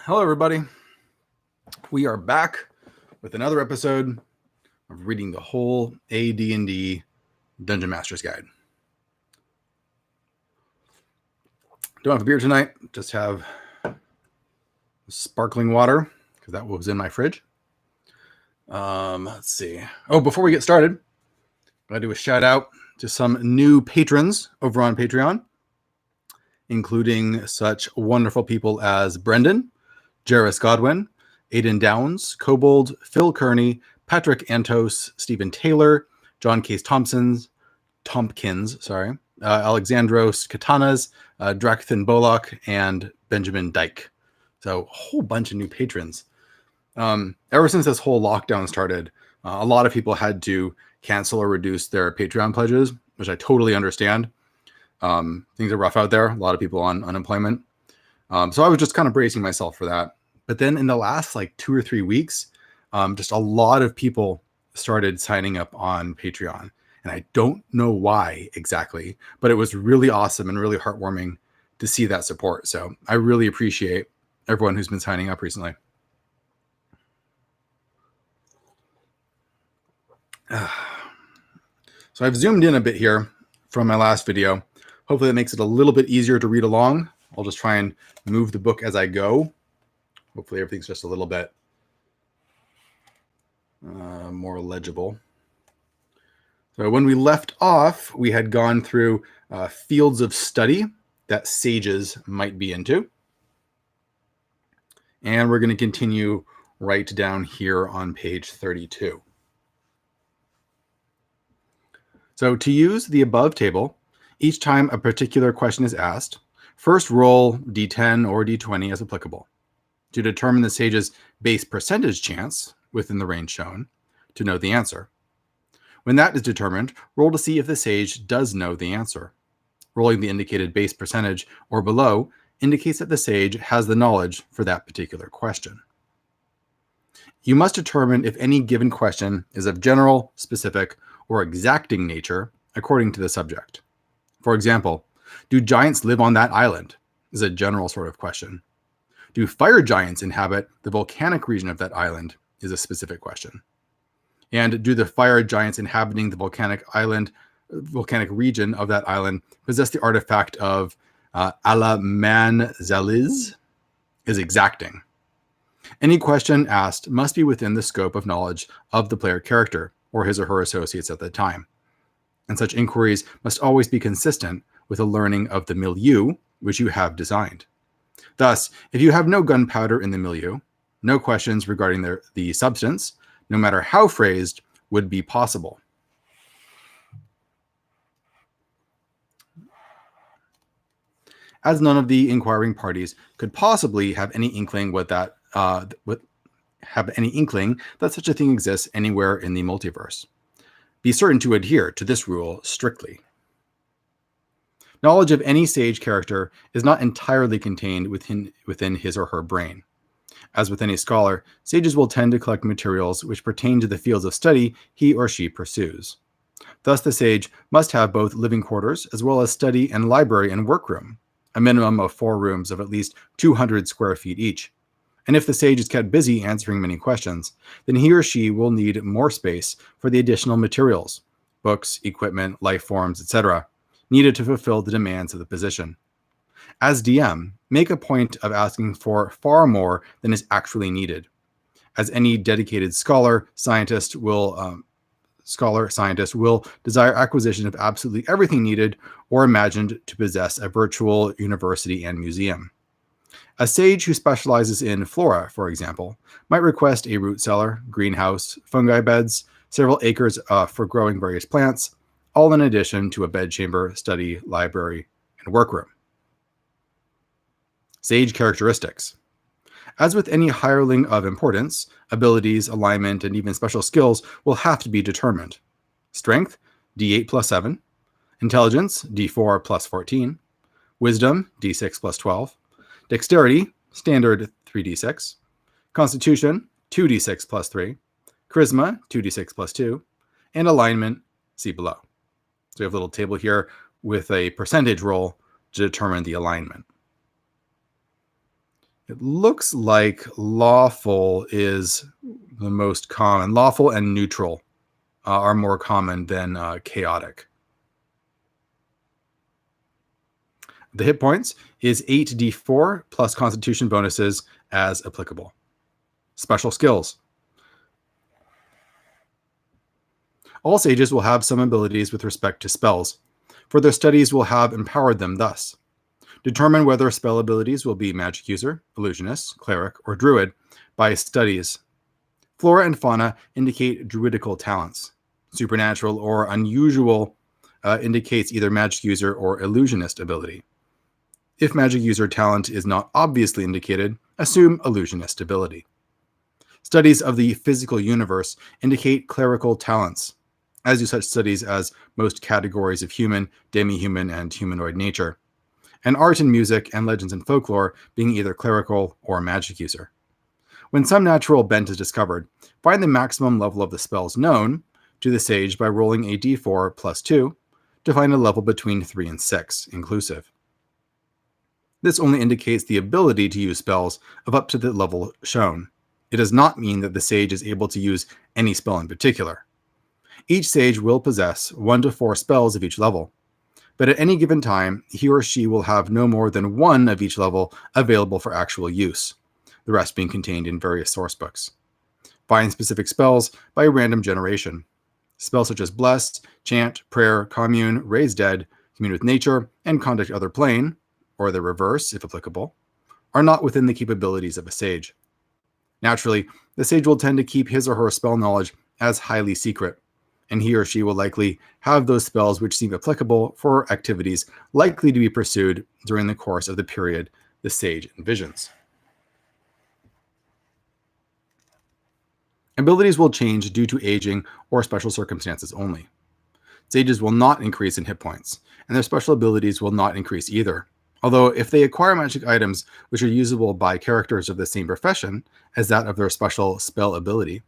Hello, everybody. We are back with another episode of reading the whole AD&D Dungeon Master's Guide. Don't have a beer tonight. Just have sparkling water because that was in my fridge. Let's see. Oh, before we get started, I'm going to do a shout out to some new patrons over on Patreon, including such wonderful people as Brendan, Jairus Godwin, Aiden Downs, Kobold, Fil Kearney, Patrick Antos, Stephen Taylor, John Case Tompkins, Alexandros Katanas, Drakathan Bollock, and Benjamin Dyke. So a whole bunch of new patrons. Ever since this whole lockdown started, a lot of people had to cancel or reduce their Patreon pledges, which I totally understand. Things are rough out there. A lot of people on unemployment. So I was just kind of bracing myself for that. But then in the last 2 or 3 weeks, just a lot of people started signing up on Patreon. And I don't know why exactly, but it was really awesome and really heartwarming to see that support. So I really appreciate everyone who's been signing up recently. So I've zoomed in a bit here from my last video. Hopefully that makes it a little bit easier to read along. I'll just try and move the book as I go. Hopefully everything's just a little bit more legible. So when we left off, we had gone through fields of study that sages might be into. And we're going to continue right down here on page 32. So to use the above table, each time a particular question is asked, first roll d10 or d20 as applicable to determine the sage's base percentage chance within the range shown to know the answer. When that is determined, roll to see if the sage does know the answer. Rolling the indicated base percentage or below indicates that the sage has the knowledge for that particular question. You must determine if any given question is of general, specific, or exacting nature according to the subject. For example, do giants live on that island? Is a general sort of question. Do fire giants inhabit the volcanic region of that island? Is a specific question. And do the fire giants inhabiting the volcanic region of that island possess the artifact of Alamanzaliz? Is exacting. Any question asked must be within the scope of knowledge of the player character or his or her associates at the time. And such inquiries must always be consistent with a learning of the milieu which you have designed. Thus, if you have no gunpowder in the milieu, no questions regarding the substance, no matter how phrased, would be possible. As none of the inquiring parties could possibly have any inkling that such a thing exists anywhere in the multiverse. Be certain to adhere to this rule strictly. Knowledge of any sage character is not entirely contained within his or her brain. As with any scholar, sages will tend to collect materials which pertain to the fields of study he or she pursues. Thus, the sage must have both living quarters as well as study and library and workroom, a minimum of 4 rooms of at least 200 square feet each. And if the sage is kept busy answering many questions, then he or she will need more space for the additional materials, books, equipment, life forms, etc., needed to fulfill the demands of the position. As DM, make a point of asking for far more than is actually needed, as any dedicated scholar-scientist will desire acquisition of absolutely everything needed or imagined to possess a virtual university and museum. A sage who specializes in flora, for example, might request a root cellar, greenhouse, fungi beds, several acres for growing various plants, all in addition to a bedchamber, study, library, and workroom. Sage characteristics. As with any hireling of importance, abilities, alignment, and even special skills will have to be determined. Strength, D8 plus 7. Intelligence, D4 plus 14. Wisdom, D6 plus 12. Dexterity, standard 3d6. Constitution, 2d6 plus 3. Charisma, 2d6 plus 2. And alignment, see below. So we have a little table here with a percentage roll to determine the alignment. It looks like lawful is the most common. Lawful and neutral are more common than chaotic. The hit points is 8d4 plus constitution bonuses as applicable. Special skills. All sages will have some abilities with respect to spells, for their studies will have empowered them thus. Determine whether spell abilities will be magic user, illusionist, cleric, or druid by studies. Flora and fauna indicate druidical talents. Supernatural or unusual indicates either magic user or illusionist ability. If magic user talent is not obviously indicated, assume illusionist ability. Studies of the physical universe indicate clerical talents, as do such studies as most categories of human, demi-human, and humanoid nature, and art and music and legends and folklore being either clerical or magic user. When some natural bent is discovered, find the maximum level of the spells known to the sage by rolling a d4 plus 2 to find a level between 3 and 6 inclusive. This only indicates the ability to use spells of up to the level shown. It does not mean that the sage is able to use any spell in particular. Each sage will possess 1 to 4 spells of each level, but at any given time, he or she will have no more than 1 of each level available for actual use, the rest being contained in various source books. Find specific spells by random generation. Spells such as Bless, Chant, Prayer, Commune, Raise Dead, Commune with Nature, and Contact Other Plane, or the reverse if applicable, are not within the capabilities of a sage. Naturally, the sage will tend to keep his or her spell knowledge as highly secret, and he or she will likely have those spells which seem applicable for activities likely to be pursued during the course of the period the sage envisions. Abilities will change due to aging or special circumstances only. Sages will not increase in hit points, and their special abilities will not increase either. Although if they acquire magic items which are usable by characters of the same profession as that of their special spell ability,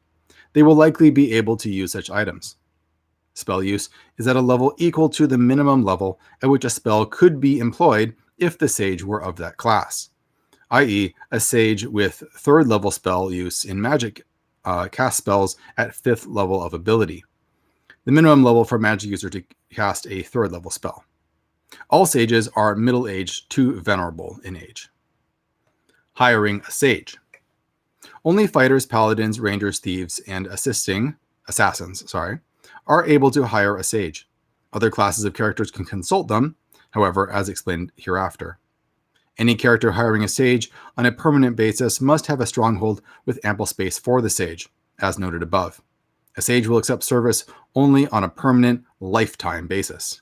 they will likely be able to use such items. Spell use is at a level equal to the minimum level at which a spell could be employed if the sage were of that class, i.e. a sage with 3rd level spell use in magic cast spells at 5th level of ability, the minimum level for magic user to cast a 3rd level spell. All sages are middle-aged to venerable in age. Hiring a sage. Only fighters, paladins, rangers, thieves, and assassins are able to hire a sage. Other classes of characters can consult them, however, as explained hereafter. Any character hiring a sage on a permanent basis must have a stronghold with ample space for the sage, as noted above. A sage will accept service only on a permanent, lifetime basis.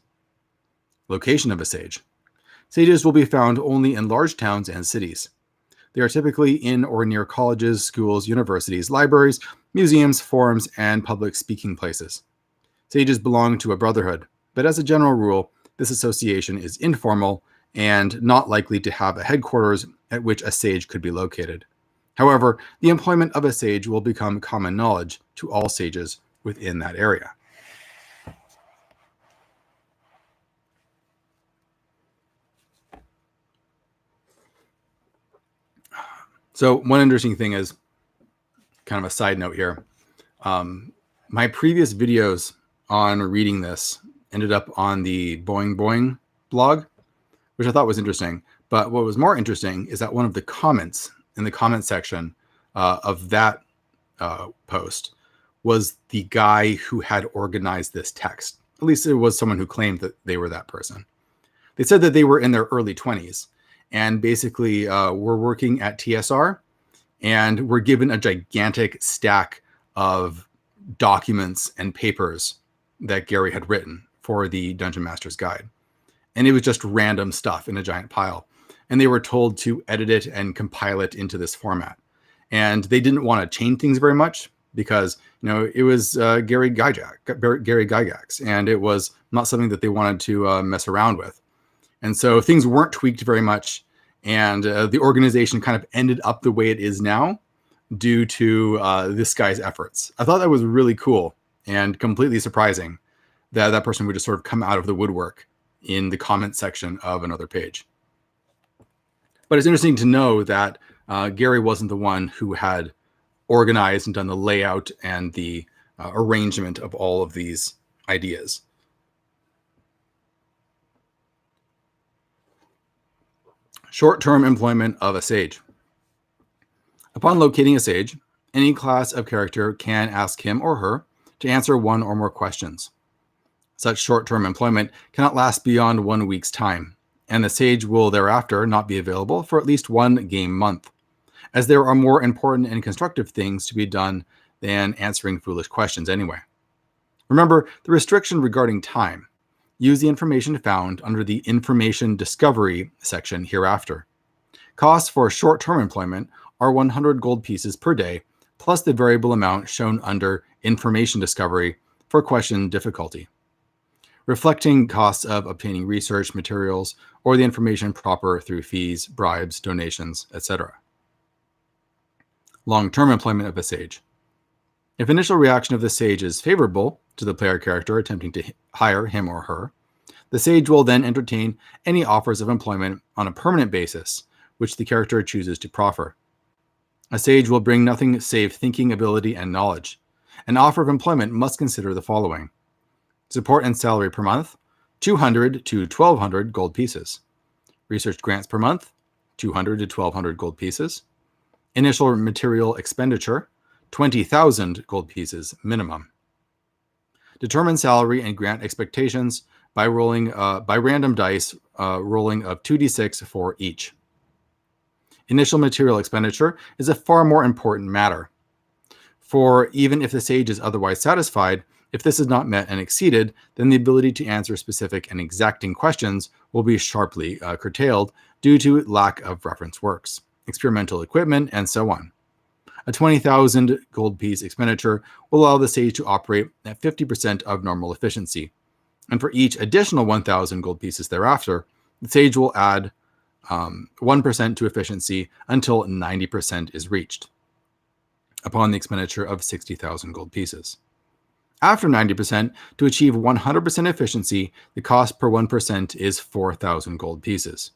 Location of a sage. Sages will be found only in large towns and cities. They are typically in or near colleges, schools, universities, libraries, museums, forums, and public speaking places. Sages belong to a brotherhood, but as a general rule, this association is informal and not likely to have a headquarters at which a sage could be located. However, the employment of a sage will become common knowledge to all sages within that area. So one interesting thing is, kind of a side note here, my previous videos on reading this ended up on the Boing Boing blog, which I thought was interesting. But what was more interesting is that one of the comments in the comment section of that post was the guy who had organized this text. At least it was someone who claimed that they were that person. They said that they were in their early 20s and basically were working at TSR and were given a gigantic stack of documents and papers that Gary had written for the Dungeon Master's Guide. And it was just random stuff in a giant pile. And they were told to edit it and compile it into this format. And they didn't want to change things very much because, you know, it was Gary Gygax, and it was not something that they wanted to mess around with. And so things weren't tweaked very much. And the organization kind of ended up the way it is now due to this guy's efforts. I thought that was really cool and completely surprising that that person would just sort of come out of the woodwork in the comment section of another page. But it's interesting to know that Gary wasn't the one who had organized and done the layout and the arrangement of all of these ideas. Short-term employment of a sage. Upon locating a sage, any class of character can ask him or her to answer one or more questions. Such short-term employment cannot last beyond 1 week's time, and the sage will thereafter not be available for at least 1 game month, as there are more important and constructive things to be done than answering foolish questions anyway. Remember the restriction regarding time. Use the information found under the Information Discovery section hereafter. Costs for short-term employment are 100 gold pieces per day, plus the variable amount shown under Information Discovery for question difficulty, reflecting costs of obtaining research materials or the information proper through fees, bribes, donations, etc. Long-term employment of a sage. If initial reaction of the sage is favorable to the player character attempting to hire him or her, the sage will then entertain any offers of employment on a permanent basis, which the character chooses to proffer. A sage will bring nothing save thinking ability and knowledge. An offer of employment must consider the following: support and salary per month, 200 to 1,200 gold pieces. Research grants per month, 200 to 1,200 gold pieces. Initial material expenditure, 20,000 gold pieces minimum. Determine salary and grant expectations by rolling by random dice, rolling of 2d6 for each. Initial material expenditure is a far more important matter. For even if the sage is otherwise satisfied, if this is not met and exceeded, then the ability to answer specific and exacting questions will be sharply curtailed due to lack of reference works, experimental equipment, and so on. A 20,000 gold piece expenditure will allow the sage to operate at 50% of normal efficiency. And for each additional 1,000 gold pieces thereafter, the sage will add 1% to efficiency until 90% is reached, upon the expenditure of 60,000 gold pieces. After 90%, to achieve 100% efficiency, the cost per 1% is 4,000 gold pieces.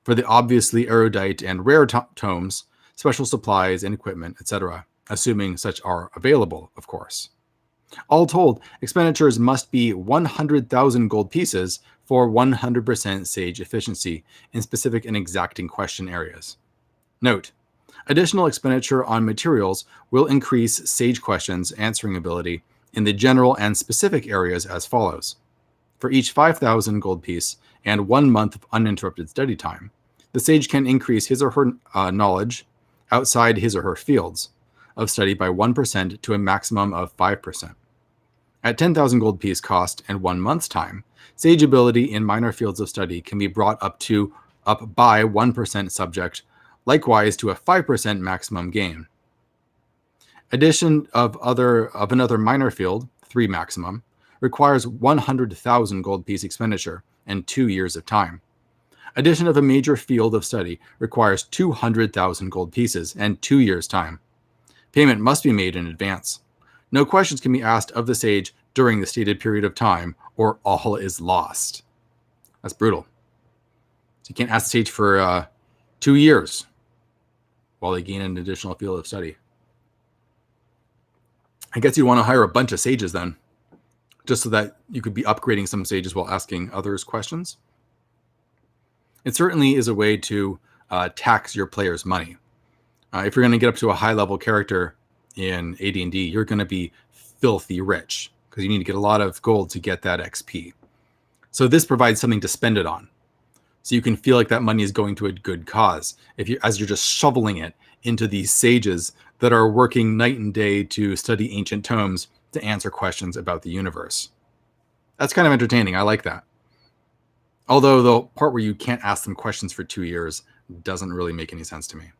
For the obviously erudite and rare tomes, special supplies and equipment, etc., assuming such are available, of course. All told, expenditures must be 100,000 gold pieces for 100% sage efficiency in specific and exacting question areas. Note: additional expenditure on materials will increase sage questions answering ability in the general and specific areas as follows. For each 5,000 gold piece and 1 month of uninterrupted study time, the sage can increase his or her knowledge outside his or her fields of study by 1% to a maximum of 5%. At 10,000 gold piece cost and 1 month's time, sage ability in minor fields of study can be brought up by 1% subject, likewise to a 5% maximum gain. Addition of another minor field, 3 maximum, requires 100,000 gold piece expenditure and 2 years of time. Addition of a major field of study requires 200,000 gold pieces and 2 years' time. Payment must be made in advance. No questions can be asked of the sage during the stated period of time, or all is lost. That's brutal. So you can't ask the sage for 2 years while they gain an additional field of study. I guess you want to hire a bunch of sages then, just so that you could be upgrading some sages while asking others questions. It certainly is a way to tax your players' money. If you're going to get up to a high-level character in AD&D, you're going to be filthy rich because you need to get a lot of gold to get that XP. So this provides something to spend it on, so you can feel like that money is going to a good cause. As you're just shoveling it into these sages that are working night and day to study ancient tomes to answer questions about the universe. That's kind of entertaining. I like that. Although the part where you can't ask them questions for 2 years doesn't really make any sense to me.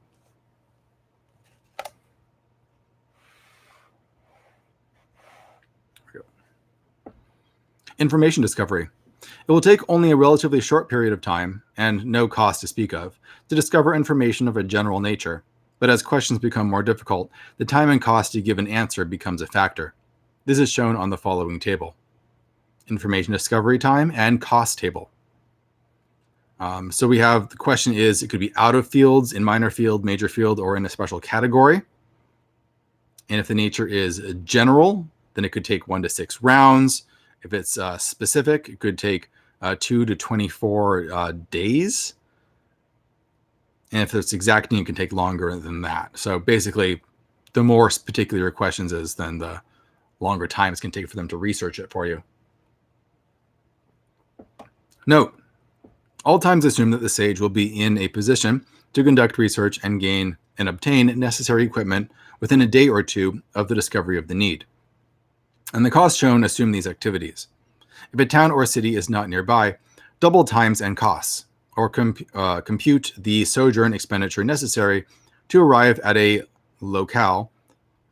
Information discovery. It will take only a relatively short period of time, and no cost to speak of, to discover information of a general nature. But as questions become more difficult, the time and cost to give an answer becomes a factor. This is shown on the following table. Information discovery time and cost table. So we have, the question is, it could be out of fields, in minor field, major field, or in a special category. And if the nature is general, then it could take 1 to 6 rounds. If it's specific, it could take 2 to 24 days. And if it's exacting, it can take longer than that. So basically, the more particular your questions is, then the longer time it's going to take for them to research it for you. Note, all times assume that the sage will be in a position to conduct research and gain and obtain necessary equipment within a day or two of the discovery of the need. And the costs shown assume these activities. If a town or city is not nearby, double times and costs, or compute the sojourn expenditure necessary to arrive at a locale,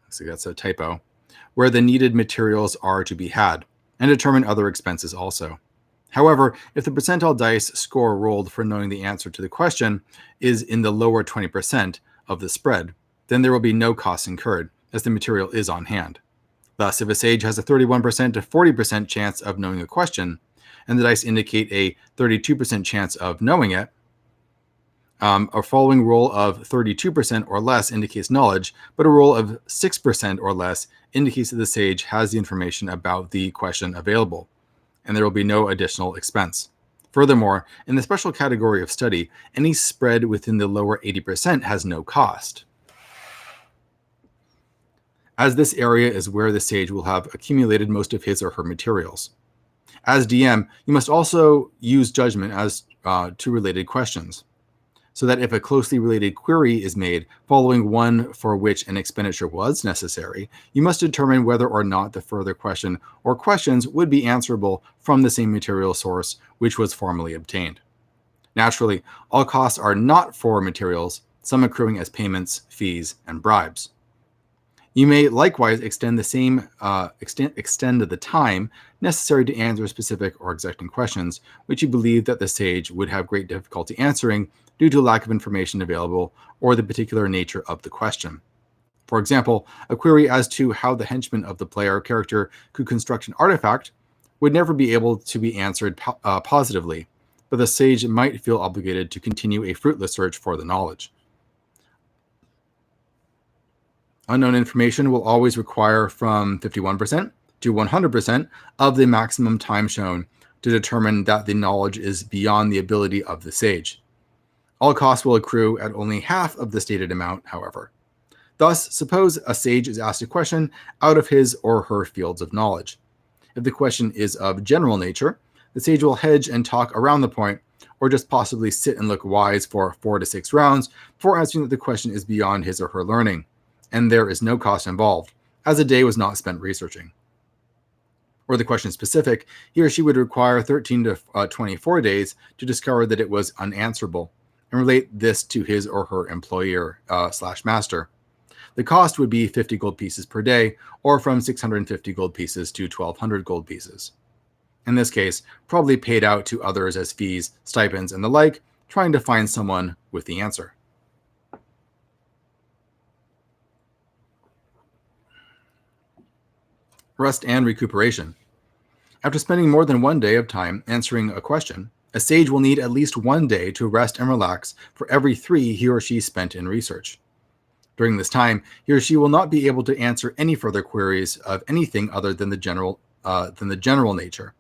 so that's a typo, where the needed materials are to be had, and determine other expenses also. However, if the percentile dice score rolled for knowing the answer to the question is in the lower 20% of the spread, then there will be no costs incurred, as the material is on hand. Thus, if a sage has a 31% to 40% chance of knowing a question, and the dice indicate a 32% chance of knowing it, a following roll of 32% or less indicates knowledge, but a roll of 6% or less indicates that the sage has the information about the question available, and there will be no additional expense. Furthermore, in the special category of study, any spread within the lower 80% has no cost, as this area is where the sage will have accumulated most of his or her materials. As DM, you must also use judgment as to related questions, so that if a closely related query is made following one for which an expenditure was necessary, you must determine whether or not the further question or questions would be answerable from the same material source which was formerly obtained. Naturally, all costs are not for materials, some accruing as payments, fees, and bribes. You may likewise extend the time necessary to answer specific or exacting questions, which you believe that the sage would have great difficulty answering due to lack of information available or the particular nature of the question. For example, a query as to how the henchman of the player character could construct an artifact would never be able to be answered positively, but the sage might feel obligated to continue a fruitless search for the knowledge. Unknown information will always require from 51% to 100% of the maximum time shown to determine that the knowledge is beyond the ability of the sage. All costs will accrue at only half of the stated amount, however. Thus, suppose a sage is asked a question out of his or her fields of knowledge. If the question is of general nature, the sage will hedge and talk around the point, or just possibly sit and look wise for 4 to 6 rounds before answering that the question is beyond his or her learning, and there is no cost involved, as a day was not spent researching. Or the question specific, he or she would require 13 to 24 days to discover that it was unanswerable, and relate this to his or her employer / master. The cost would be 50 gold pieces per day, or from 650 gold pieces to 1,200 gold pieces. In this case, probably paid out to others as fees, stipends, and the like, trying to find someone with the answer. Rest and recuperation. After spending more than 1 day of time answering a question, a sage will need at least 1 day to rest and relax for every 3 he or she spent in research. During this time, he or she will not be able to answer any further queries of anything other than the general nature.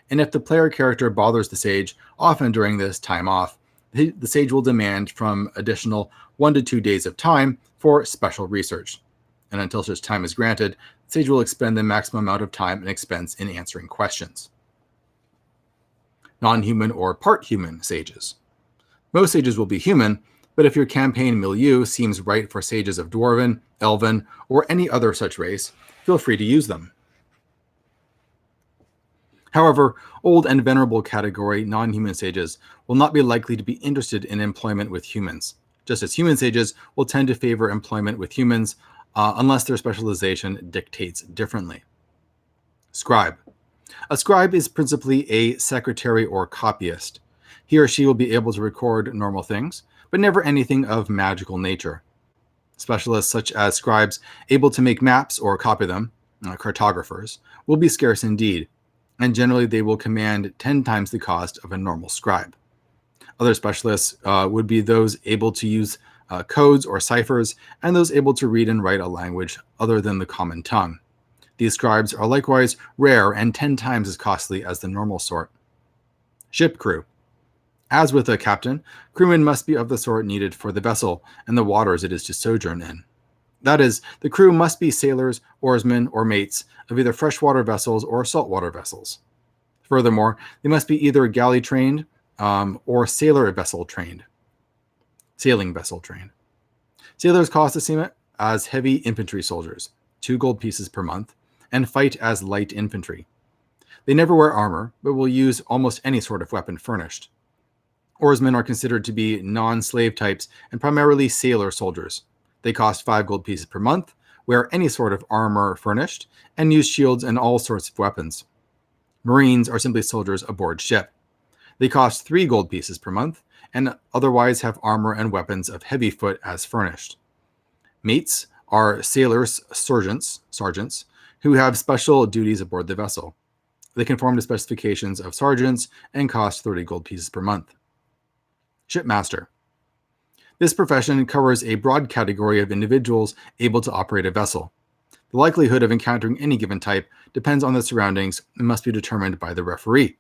And if the player character bothers the sage often during this time off, the sage will demand from additional 1 to 2 days of time for special research. And until such time is granted, the sage will expend the maximum amount of time and expense in answering questions. Non-human or part-human sages. Most sages will be human, but if your campaign milieu seems right for sages of Dwarven, Elven, or any other such race, feel free to use them. However, old and venerable category non-human sages will not be likely to be interested in employment with humans, just as human sages will tend to favor employment with humans unless their specialization dictates differently. Scribe. A scribe is principally a secretary or copyist. He or she will be able to record normal things, but never anything of magical nature. Specialists such as scribes able to make maps or copy them, cartographers, will be scarce indeed, and generally they will command 10 times the cost of a normal scribe. Other specialists would be those able to use codes or ciphers, and those able to read and write a language other than the common tongue. These scribes are likewise rare and 10 times as costly as the normal sort. Ship crew. As with a captain, crewmen must be of the sort needed for the vessel and the waters it is to sojourn in. That is, the crew must be sailors, oarsmen, or mates of either freshwater vessels or saltwater vessels. Furthermore, they must be either galley trained or sailing vessel trained. Sailors cost the same as heavy infantry soldiers, 2 gold pieces per month, and fight as light infantry. They never wear armor, but will use almost any sort of weapon furnished. Oarsmen are considered to be non-slave types and primarily sailor soldiers. They cost 5 gold pieces per month, wear any sort of armor furnished, and use shields and all sorts of weapons. Marines are simply soldiers aboard ship. They cost 3 gold pieces per month, and otherwise have armor and weapons of heavy foot as furnished. Mates are sailors, sergeants, who have special duties aboard the vessel. They conform to specifications of sergeants and cost 30 gold pieces per month. Shipmaster. This profession covers a broad category of individuals able to operate a vessel. The likelihood of encountering any given type depends on the surroundings and must be determined by the referee.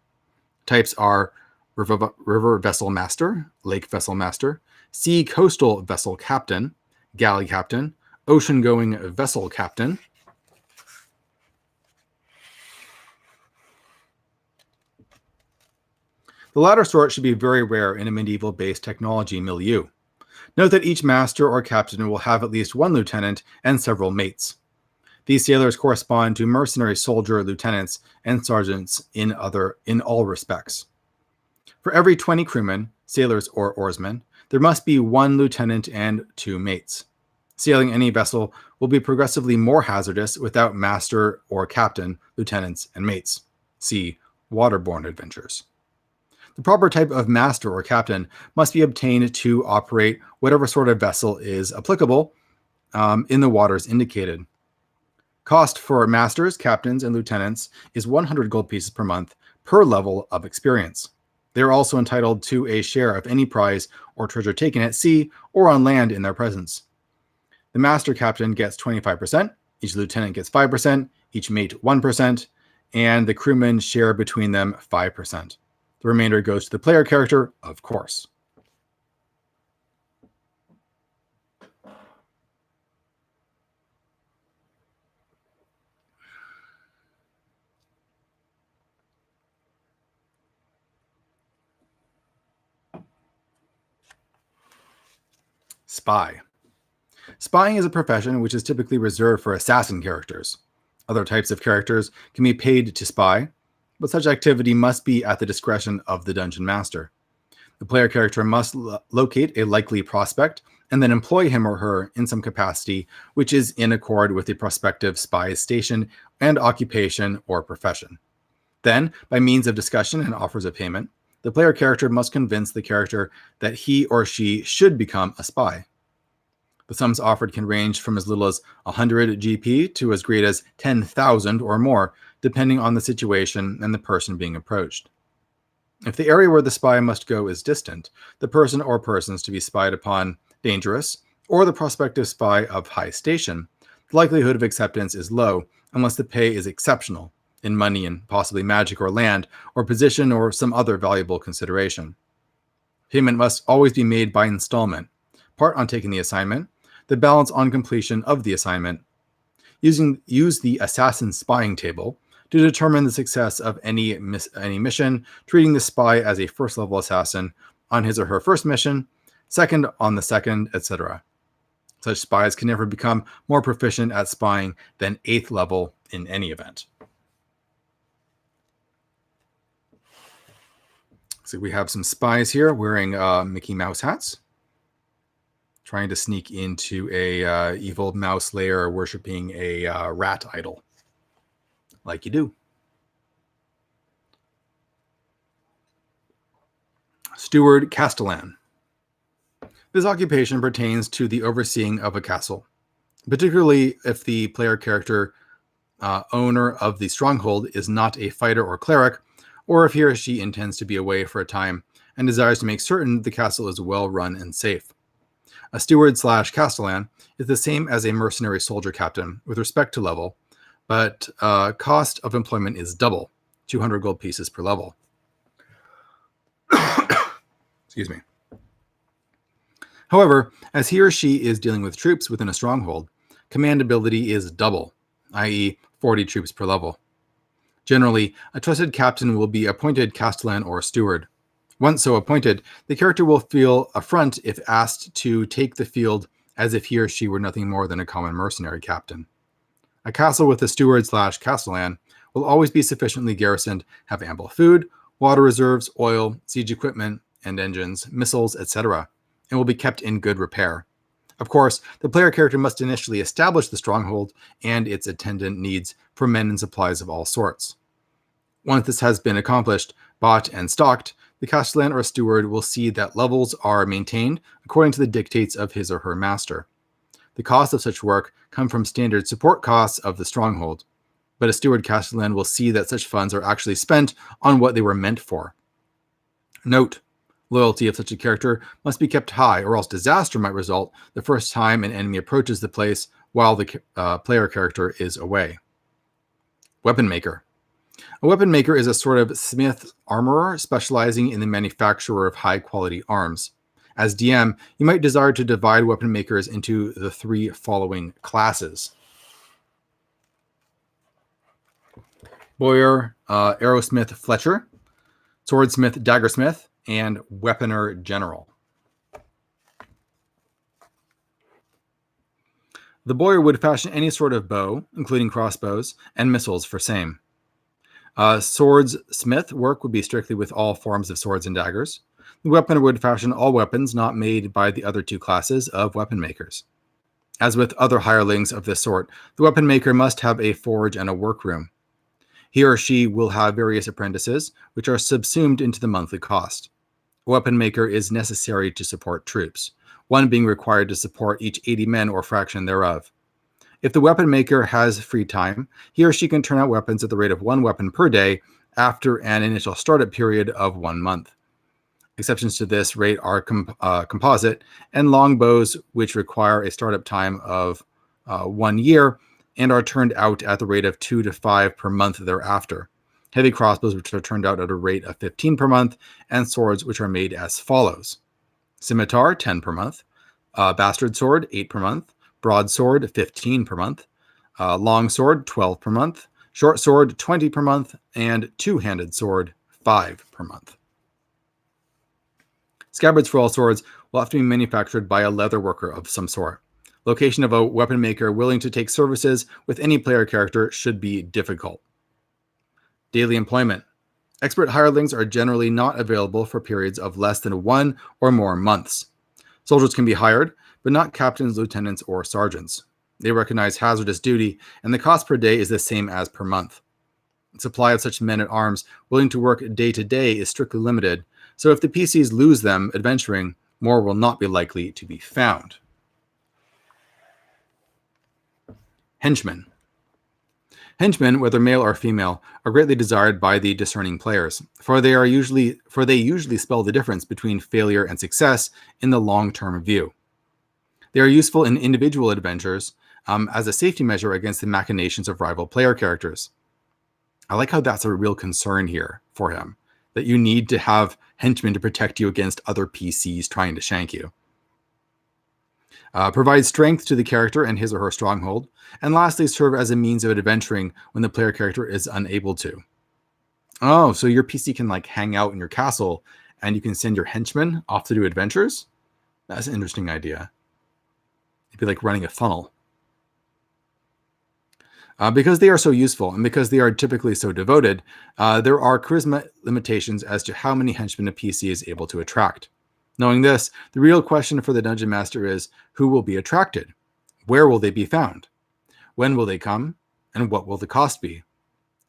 Types are river vessel master, lake vessel master, sea coastal vessel captain, galley captain, ocean-going vessel captain, the latter sort should be very rare in a medieval-based technology milieu. Note that each master or captain will have at least 1 lieutenant and several mates. These sailors correspond to mercenary soldier lieutenants and sergeants in all respects. For every 20 crewmen, sailors or oarsmen, there must be 1 lieutenant and 2 mates. Sailing any vessel will be progressively more hazardous without master or captain, lieutenants, and mates. See waterborne adventures. The proper type of master or captain must be obtained to operate whatever sort of vessel is applicable in the waters indicated. Cost for masters, captains, and lieutenants is 100 gold pieces per month per level of experience. They are also entitled to a share of any prize or treasure taken at sea or on land in their presence. The master captain gets 25%, each lieutenant gets 5%, each mate 1%, and the crewmen share between them 5%. The remainder goes to the player character, of course. Spy. Spying is a profession which is typically reserved for assassin characters. Other types of characters can be paid to spy, but such activity must be at the discretion of the dungeon master. The player character must locate a likely prospect and then employ him or her in some capacity which is in accord with the prospective spy's station and occupation or profession. Then, by means of discussion and offers of payment, the player character must convince the character that he or she should become a spy. The sums offered can range from as little as 100 GP to as great as 10,000 or more, depending on the situation and the person being approached. If the area where the spy must go is distant, the person or persons to be spied upon dangerous, or the prospective spy of high station, the likelihood of acceptance is low unless the pay is exceptional, in money and possibly magic or land, or position or some other valuable consideration. Payment must always be made by installment, part on taking the assignment, the balance on completion of the assignment. Use the assassin spying table to determine the success of any mission, treating the spy as a first-level assassin on his or her first mission, second on the second, etc. Such spies can never become more proficient at spying than 8th level in any event. So we have some spies here wearing Mickey Mouse hats, trying to sneak into a evil mouse lair worshipping a rat idol, like you do. Steward Castellan. This occupation pertains to the overseeing of a castle, particularly if the player character owner of the stronghold is not a fighter or cleric, or if he or she intends to be away for a time and desires to make certain the castle is well run and safe. A steward/castellan is the same as a mercenary soldier captain with respect to level, but cost of employment is double, 200 gold pieces per level. Excuse me. However, as he or she is dealing with troops within a stronghold, command ability is double, i.e. 40 troops per level. Generally, a trusted captain will be appointed castellan or steward. Once so appointed, the character will feel affront if asked to take the field as if he or she were nothing more than a common mercenary captain. A castle with a steward/castellan will always be sufficiently garrisoned, have ample food, water reserves, oil, siege equipment and engines, missiles, etc., and will be kept in good repair. Of course, the player character must initially establish the stronghold and its attendant needs for men and supplies of all sorts. Once this has been accomplished, bought, and stocked, the castellan or steward will see that levels are maintained according to the dictates of his or her master. The cost of such work come from standard support costs of the stronghold, but a steward castellan will see that such funds are actually spent on what they were meant for. Note: loyalty of such a character must be kept high, or else disaster might result the first time an enemy approaches the place while the player character is away. Weapon maker. A weapon maker is a sort of smith armorer specializing in the manufacture of high-quality arms. As DM, you might desire to divide weapon makers into the three following classes: Bowyer, Arrowsmith Fletcher, Swordsmith Daggersmith, and Weaponer General. The bowyer would fashion any sort of bow, including crossbows, and missiles for same. Swordsmith work would be strictly with all forms of swords and daggers. The weaponer would fashion all weapons not made by the other two classes of weapon makers. As with other hirelings of this sort, the weapon maker must have a forge and a workroom. He or she will have various apprentices, which are subsumed into the monthly cost. A weapon maker is necessary to support troops, one being required to support each 80 men or fraction thereof. If the weapon maker has free time, he or she can turn out weapons at the rate of 1 weapon per day after an initial startup period of 1 month. Exceptions to this rate are composite and longbows, which require a startup time of 1 year and are turned out at the rate of 2 to 5 per month thereafter. Heavy crossbows, which are turned out at a rate of 15 per month, and swords, which are made as follows: scimitar, 10 per month, bastard sword, 8 per month, broadsword, 15 per month, long sword, 12 per month, short sword, 20 per month, and two-handed sword, 5 per month. Scabbards for all swords will have to be manufactured by a leather worker of some sort. Location of a weapon maker willing to take services with any player character should be difficult. Daily employment. Expert hirelings are generally not available for periods of less than 1 or more months. Soldiers can be hired, but not captains, lieutenants, or sergeants. They recognize hazardous duty, and the cost per day is the same as per month. The supply of such men-at-arms willing to work day to day is strictly limited, so if the PCs lose them adventuring, more will not be likely to be found. Henchmen. Henchmen, whether male or female, are greatly desired by the discerning players, for they usually spell the difference between failure and success in the long-term view. They are useful in individual adventures as a safety measure against the machinations of rival player characters. I like how that's a real concern here for him, that you need to have henchmen to protect you against other PCs trying to shank you. Provide strength to the character and his or her stronghold, and lastly, serve as a means of adventuring when the player character is unable to. Oh, so your PC can like hang out in your castle and you can send your henchmen off to do adventures? That's an interesting idea. It'd be like running a funnel. Because they are so useful and because they are typically so devoted, there are charisma limitations as to how many henchmen a PC is able to attract. Knowing this, the real question for the Dungeon Master is, who will be attracted? Where will they be found? When will they come? And what will the cost be?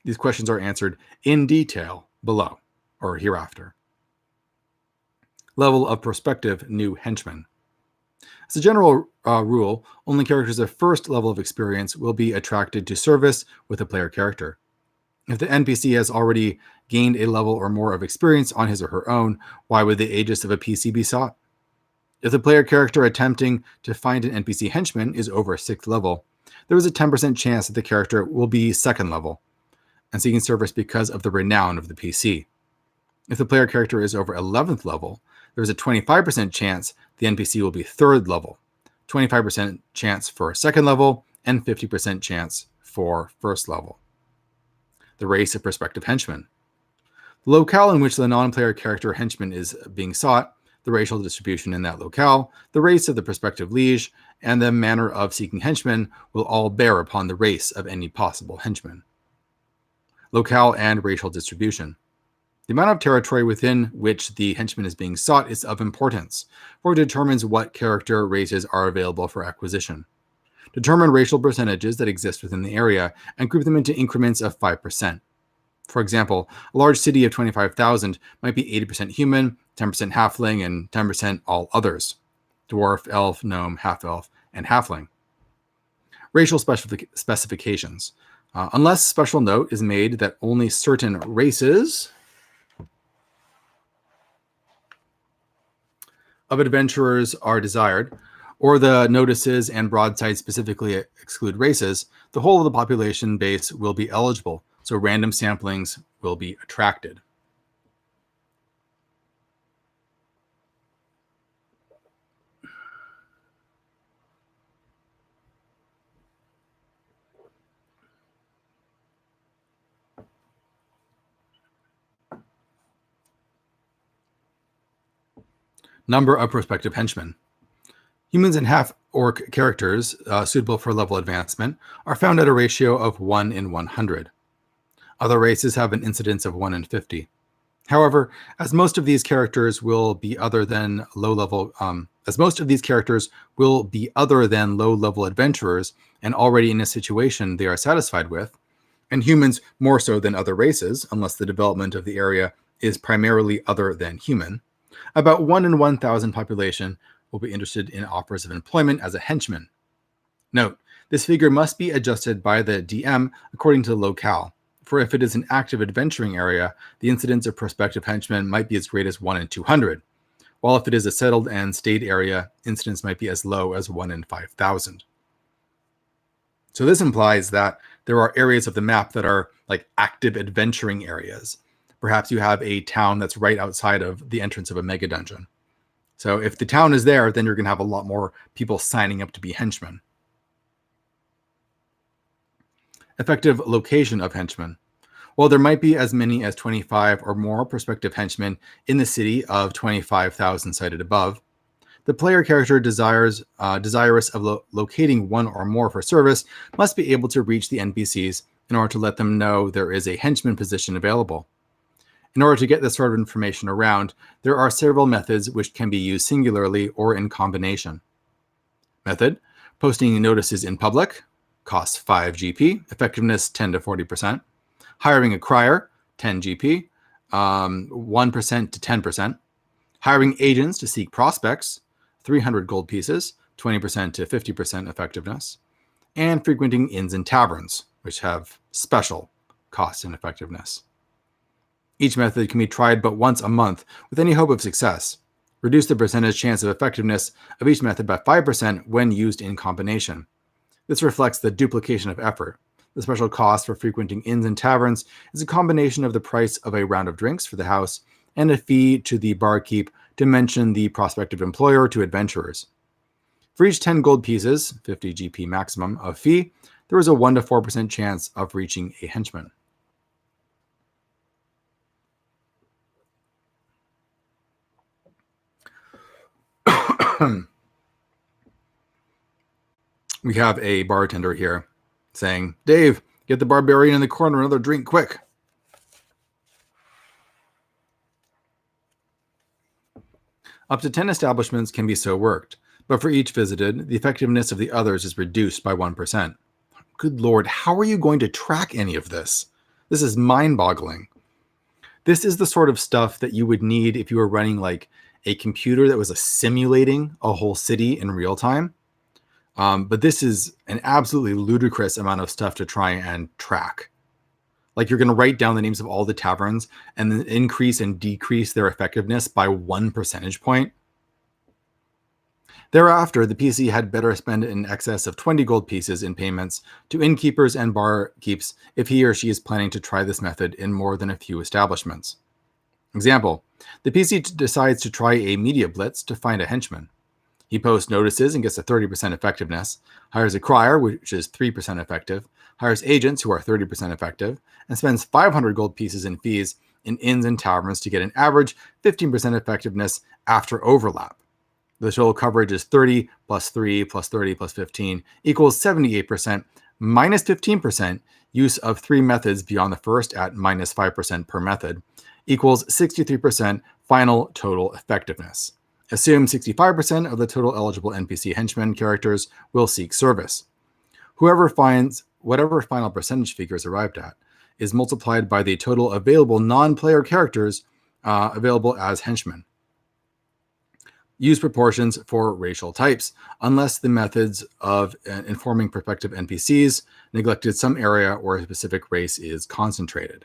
These questions are answered in detail below, or hereafter. Level of prospective new henchmen. As a general rule, only characters of first level of experience will be attracted to service with a player character. If the NPC has already gained a level or more of experience on his or her own, why would the aegis of a PC be sought? If the player character attempting to find an NPC henchman is over 6th level, there is a 10% chance that the character will be 2nd level and seeking service because of the renown of the PC. If the player character is over 11th level, there is a 25% chance the NPC will be 3rd level, 25% chance for 2nd level, and 50% chance for 1st level. The race of prospective henchmen. The locale in which the non-player character henchman is being sought, the racial distribution in that locale, the race of the prospective liege, and the manner of seeking henchmen will all bear upon the race of any possible henchman. Locale and racial distribution. The amount of territory within which the henchman is being sought is of importance, for it determines what character races are available for acquisition. Determine racial percentages that exist within the area and group them into increments of 5%. For example, a large city of 25,000 might be 80% human, 10% halfling, and 10% all others: dwarf, elf, gnome, half-elf, and halfling. Racial specifications. Unless special note is made that only certain races of adventurers are desired, or the notices and broadsides specifically exclude races, the whole of the population base will be eligible, so random samplings will be attracted. Number of prospective henchmen. Humans and half-orc characters suitable for level advancement are found at a ratio of 1 in 100. Other races have an incidence of 1 in 50. However, as most of these characters will be other than low-level adventurers and already in a situation they are satisfied with, and humans more so than other races, unless the development of the area is primarily other than human, about 1 in 1,000 population will be interested in offers of employment as a henchman. Note, this figure must be adjusted by the DM according to the locale, for if it is an active adventuring area, the incidence of prospective henchmen might be as great as 1 in 200, while if it is a settled and stayed area, incidence might be as low as 1 in 5,000. So this implies that there are areas of the map that are like active adventuring areas. Perhaps you have a town that's right outside of the entrance of a mega dungeon. So if the town is there, then you're going to have a lot more people signing up to be henchmen. Effective location of henchmen. While there might be as many as 25 or more prospective henchmen in the city of 25,000 cited above, the player character desirous of locating one or more for service must be able to reach the NPCs in order to let them know there is a henchman position available. In order to get this sort of information around, there are several methods which can be used singularly or in combination. Method: posting notices in public, costs 5 GP, effectiveness 10 to 40%. Hiring a crier, 10 GP, 1% to 10%. Hiring agents to seek prospects, 300 gold pieces, 20% to 50% effectiveness. And frequenting inns and taverns, which have special cost and effectiveness. Each method can be tried but once a month with any hope of success. Reduce the percentage chance of effectiveness of each method by 5% when used in combination. This reflects the duplication of effort. The special cost for frequenting inns and taverns is a combination of the price of a round of drinks for the house and a fee to the barkeep to mention the prospective employer to adventurers. For each 10 gold pieces, 50 GP maximum, of fee, there is a 1 to 4% chance of reaching a henchman. We have a bartender here saying, "Dave, get the barbarian in the corner another drink quick." Up to 10 establishments can be so worked, but for each visited, the effectiveness of the others is reduced by 1%. Good Lord, how are you going to track any of this? This is mind-boggling. This is the sort of stuff that you would need if you were running like a computer that was simulating a whole city in real time. But this is an absolutely ludicrous amount of stuff to try and track. Like you're going to write down the names of all the taverns and then increase and decrease their effectiveness by 1 percentage point. Thereafter, the PC had better spend in excess of 20 gold pieces in payments to innkeepers and barkeeps if he or she is planning to try this method in more than a few establishments. Example, the PC decides to try a media blitz to find a henchman. He posts notices and gets a 30% effectiveness, hires a crier, which is 3% effective, hires agents who are 30% effective, and spends 500 gold pieces in fees in inns and taverns to get an average 15% effectiveness after overlap. The total coverage is 30 plus 3 plus 30 plus 15 equals 78% minus 15% use of 3 methods beyond the first at minus 5% per method equals 63% final total effectiveness. Assume 65% of the total eligible NPC henchmen characters will seek service. Whoever finds whatever final percentage figure is arrived at is multiplied by the total available non-player characters available as henchmen. Use proportions for racial types, unless the methods of informing prospective NPCs neglected some area or a specific race is concentrated.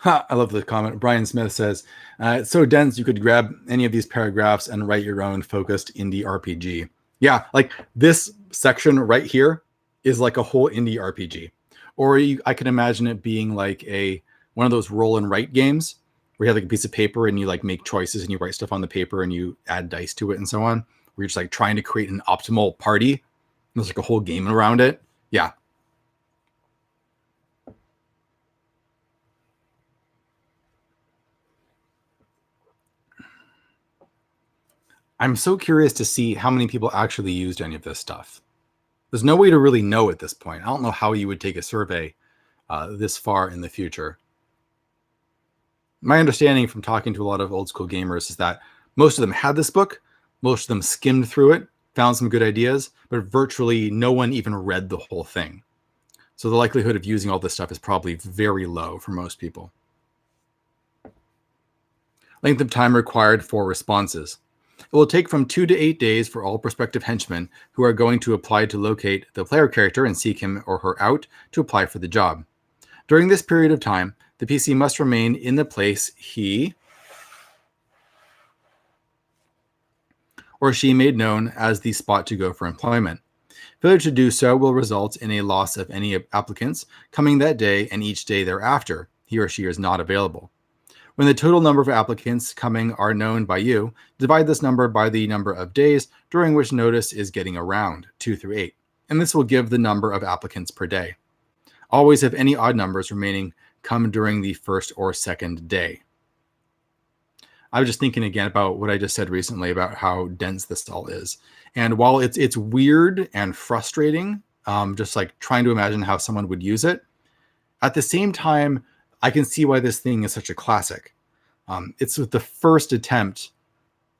I love the comment. Brian Smith says, it's so dense you could grab any of these paragraphs and write your own focused indie RPG. Yeah, like this section right here is like a whole indie RPG. Or I can imagine it being like one of those roll and write games where you have like a piece of paper and you like make choices and you write stuff on the paper and you add dice to it and so on. Where you're just like trying to create an optimal party. There's like a whole game around it. Yeah. I'm so curious to see how many people actually used any of this stuff. There's no way to really know at this point. I don't know how you would take a survey this far in the future. My understanding from talking to a lot of old school gamers is that most of them had this book, most of them skimmed through it, found some good ideas, but virtually no one even read the whole thing. So the likelihood of using all this stuff is probably very low for most people. Length of time required for responses. It will take from 2 to 8 days for all prospective henchmen who are going to apply to locate the player character and seek him or her out to apply for the job. During this period of time, the PC must remain in the place he or she made known as the spot to go for employment. Failure to do so will result in a loss of any applicants coming that day and each day thereafter. He or she is not available. When the total number of applicants coming are known by you, divide this number by the number of days during which notice is getting around, 2 through 8, and this will give the number of applicants per day. Always have any odd numbers remaining come during the first or second day. I was just thinking again about what I just said recently about how dense this all is. And while it's weird and frustrating, just like trying to imagine how someone would use it, at the same time, I can see why this thing is such a classic. It's the first attempt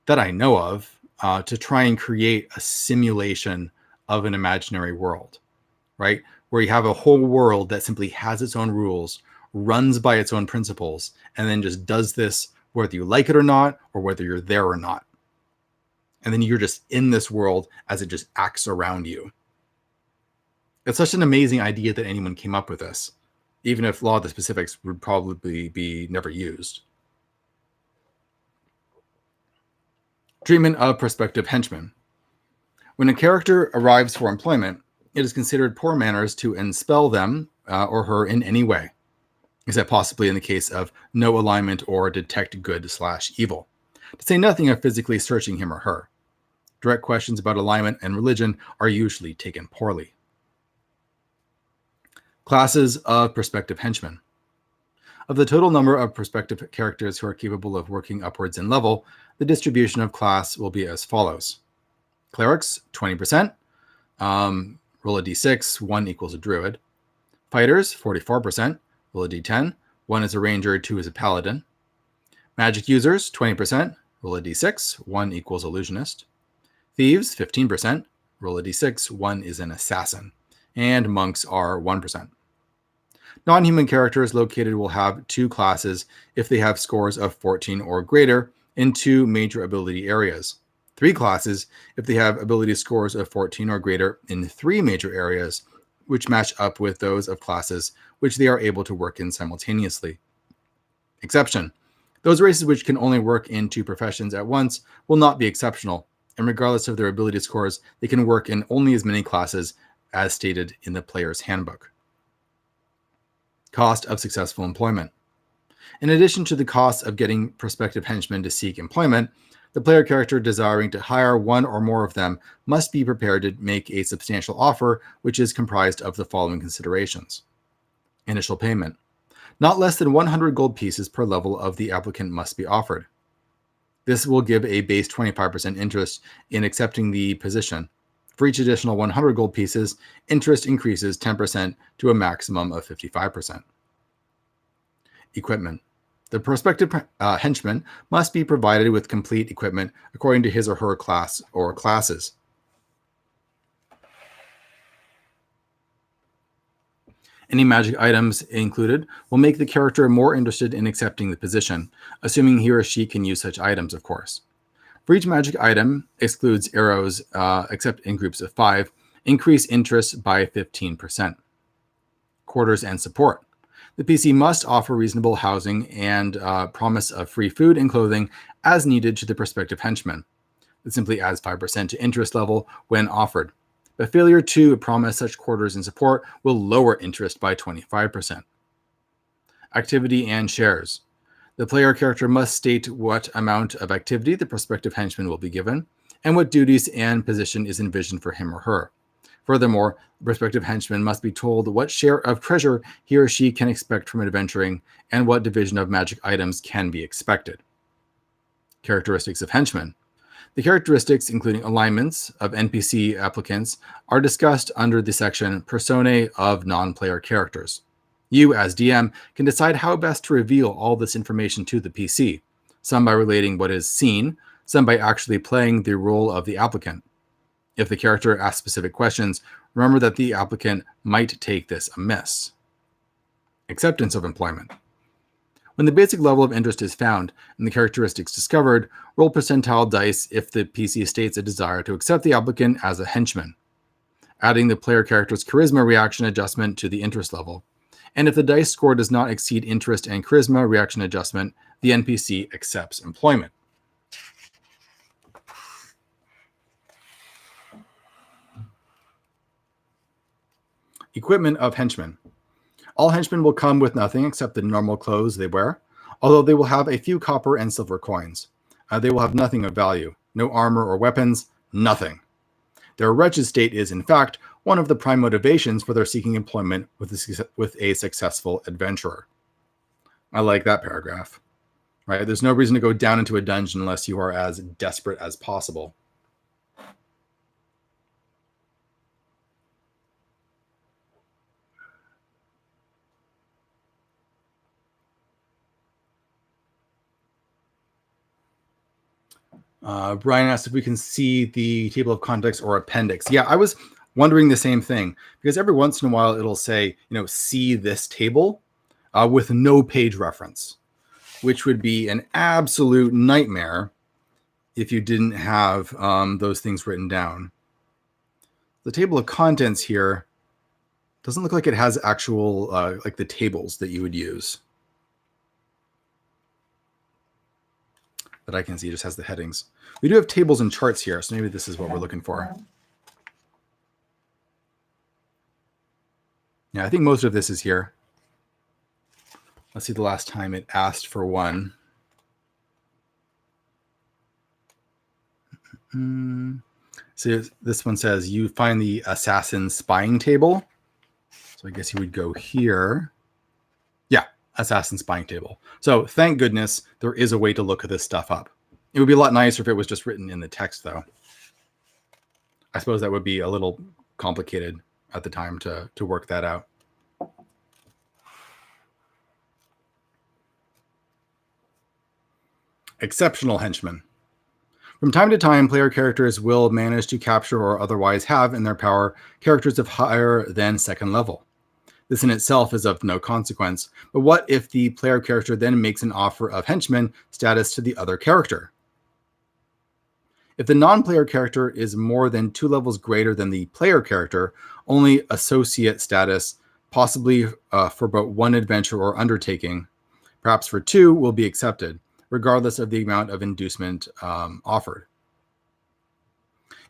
that I know of to try and create a simulation of an imaginary world, right? Where you have a whole world that simply has its own rules, runs by its own principles, and then just does this whether you like it or not, or whether you're there or not. And then you're just in this world as it just acts around you. It's such an amazing idea that anyone came up with this, even if a lot of the specifics would probably be never used. Treatment of prospective henchmen. When a character arrives for employment, it is considered poor manners to enspell them or her in any way, except possibly in the case of no alignment or detect good/evil, to say nothing of physically searching him or her. Direct questions about alignment and religion are usually taken poorly. Classes of prospective henchmen. Of the total number of prospective characters who are capable of working upwards in level, the distribution of class will be as follows. Clerics, 20%. Roll a d6, 1 equals a druid. Fighters, 44%. Roll a d10, 1 is a ranger, 2 is a paladin. Magic users, 20%. Roll a d6, 1 equals illusionist. Thieves, 15%. Roll a d6, 1 is an assassin. And monks are 1%. Non-human characters located will have 2 classes if they have scores of 14 or greater in 2 major ability areas, 3 classes if they have ability scores of 14 or greater in 3 major areas, which match up with those of classes which they are able to work in simultaneously. Exception: those races which can only work in 2 professions at once will not be exceptional, and regardless of their ability scores, they can work in only as many classes as stated in the player's handbook. Cost of successful employment. In addition to the cost of getting prospective henchmen to seek employment, the player character desiring to hire one or more of them must be prepared to make a substantial offer, which is comprised of the following considerations. Initial payment. Not less than 100 gold pieces per level of the applicant must be offered. This will give a base 25% interest in accepting the position. For each additional 100 gold pieces, interest increases 10% to a maximum of 55%. Equipment. The prospective henchman must be provided with complete equipment according to his or her class or classes. Any magic items included will make the character more interested in accepting the position, assuming he or she can use such items, of course. For each magic item, excludes arrows, except in groups of 5, increase interest by 15%. Quarters and support. The PC must offer reasonable housing and promise of free food and clothing as needed to the prospective henchman. It simply adds 5% to interest level when offered. But failure to promise such quarters and support will lower interest by 25%. Activity and shares. The player character must state what amount of activity the prospective henchman will be given, and what duties and position is envisioned for him or her. Furthermore, the prospective henchman must be told what share of treasure he or she can expect from adventuring, and what division of magic items can be expected. Characteristics of henchmen. The characteristics, including alignments of NPC applicants, are discussed under the section Personae of non-player characters. You, as DM, can decide how best to reveal all this information to the PC, some by relating what is seen, some by actually playing the role of the applicant. If the character asks specific questions, remember that the applicant might take this amiss. Acceptance of employment. When the basic level of interest is found and the characteristics discovered, roll percentile dice if the PC states a desire to accept the applicant as a henchman, adding the player character's charisma reaction adjustment to the interest level. And if the dice score does not exceed interest and charisma reaction adjustment, the NPC accepts employment. Equipment of henchmen. All henchmen will come with nothing except the normal clothes they wear, although they will have a few copper and silver coins. They will have nothing of value, no armor or weapons, nothing. Their wretched state is, in fact, one of the prime motivations for their seeking employment with a successful adventurer. I like that paragraph. Right? There's no reason to go down into a dungeon unless you are as desperate as possible. Brian asked if we can see the table of contents or appendix. Yeah, I was wondering the same thing, because every once in a while it'll say, see this table with no page reference, which would be an absolute nightmare if you didn't have those things written down. The table of contents here doesn't look like it has actual, like the tables that you would use. That I can see, just has the headings. We do have tables and charts here, so maybe this is what we're looking for. Yeah, I think most of this is here. Let's see the last time it asked for one. So this one says you find the assassin spying table. So I guess you would go here. Yeah, assassin spying table. So thank goodness there is a way to look at this stuff up. It would be a lot nicer if it was just written in the text, though. I suppose that would be a little complicated at the time to work that out. Exceptional henchmen. From time to time, player characters will manage to capture or otherwise have in their power characters of higher than second level. This in itself is of no consequence, but what if the player character then makes an offer of henchman status to the other character? If the non-player character is more than 2 levels greater than the player character, only associate status, possibly for about 1 adventure or undertaking, perhaps for 2, will be accepted, regardless of the amount of inducement offered.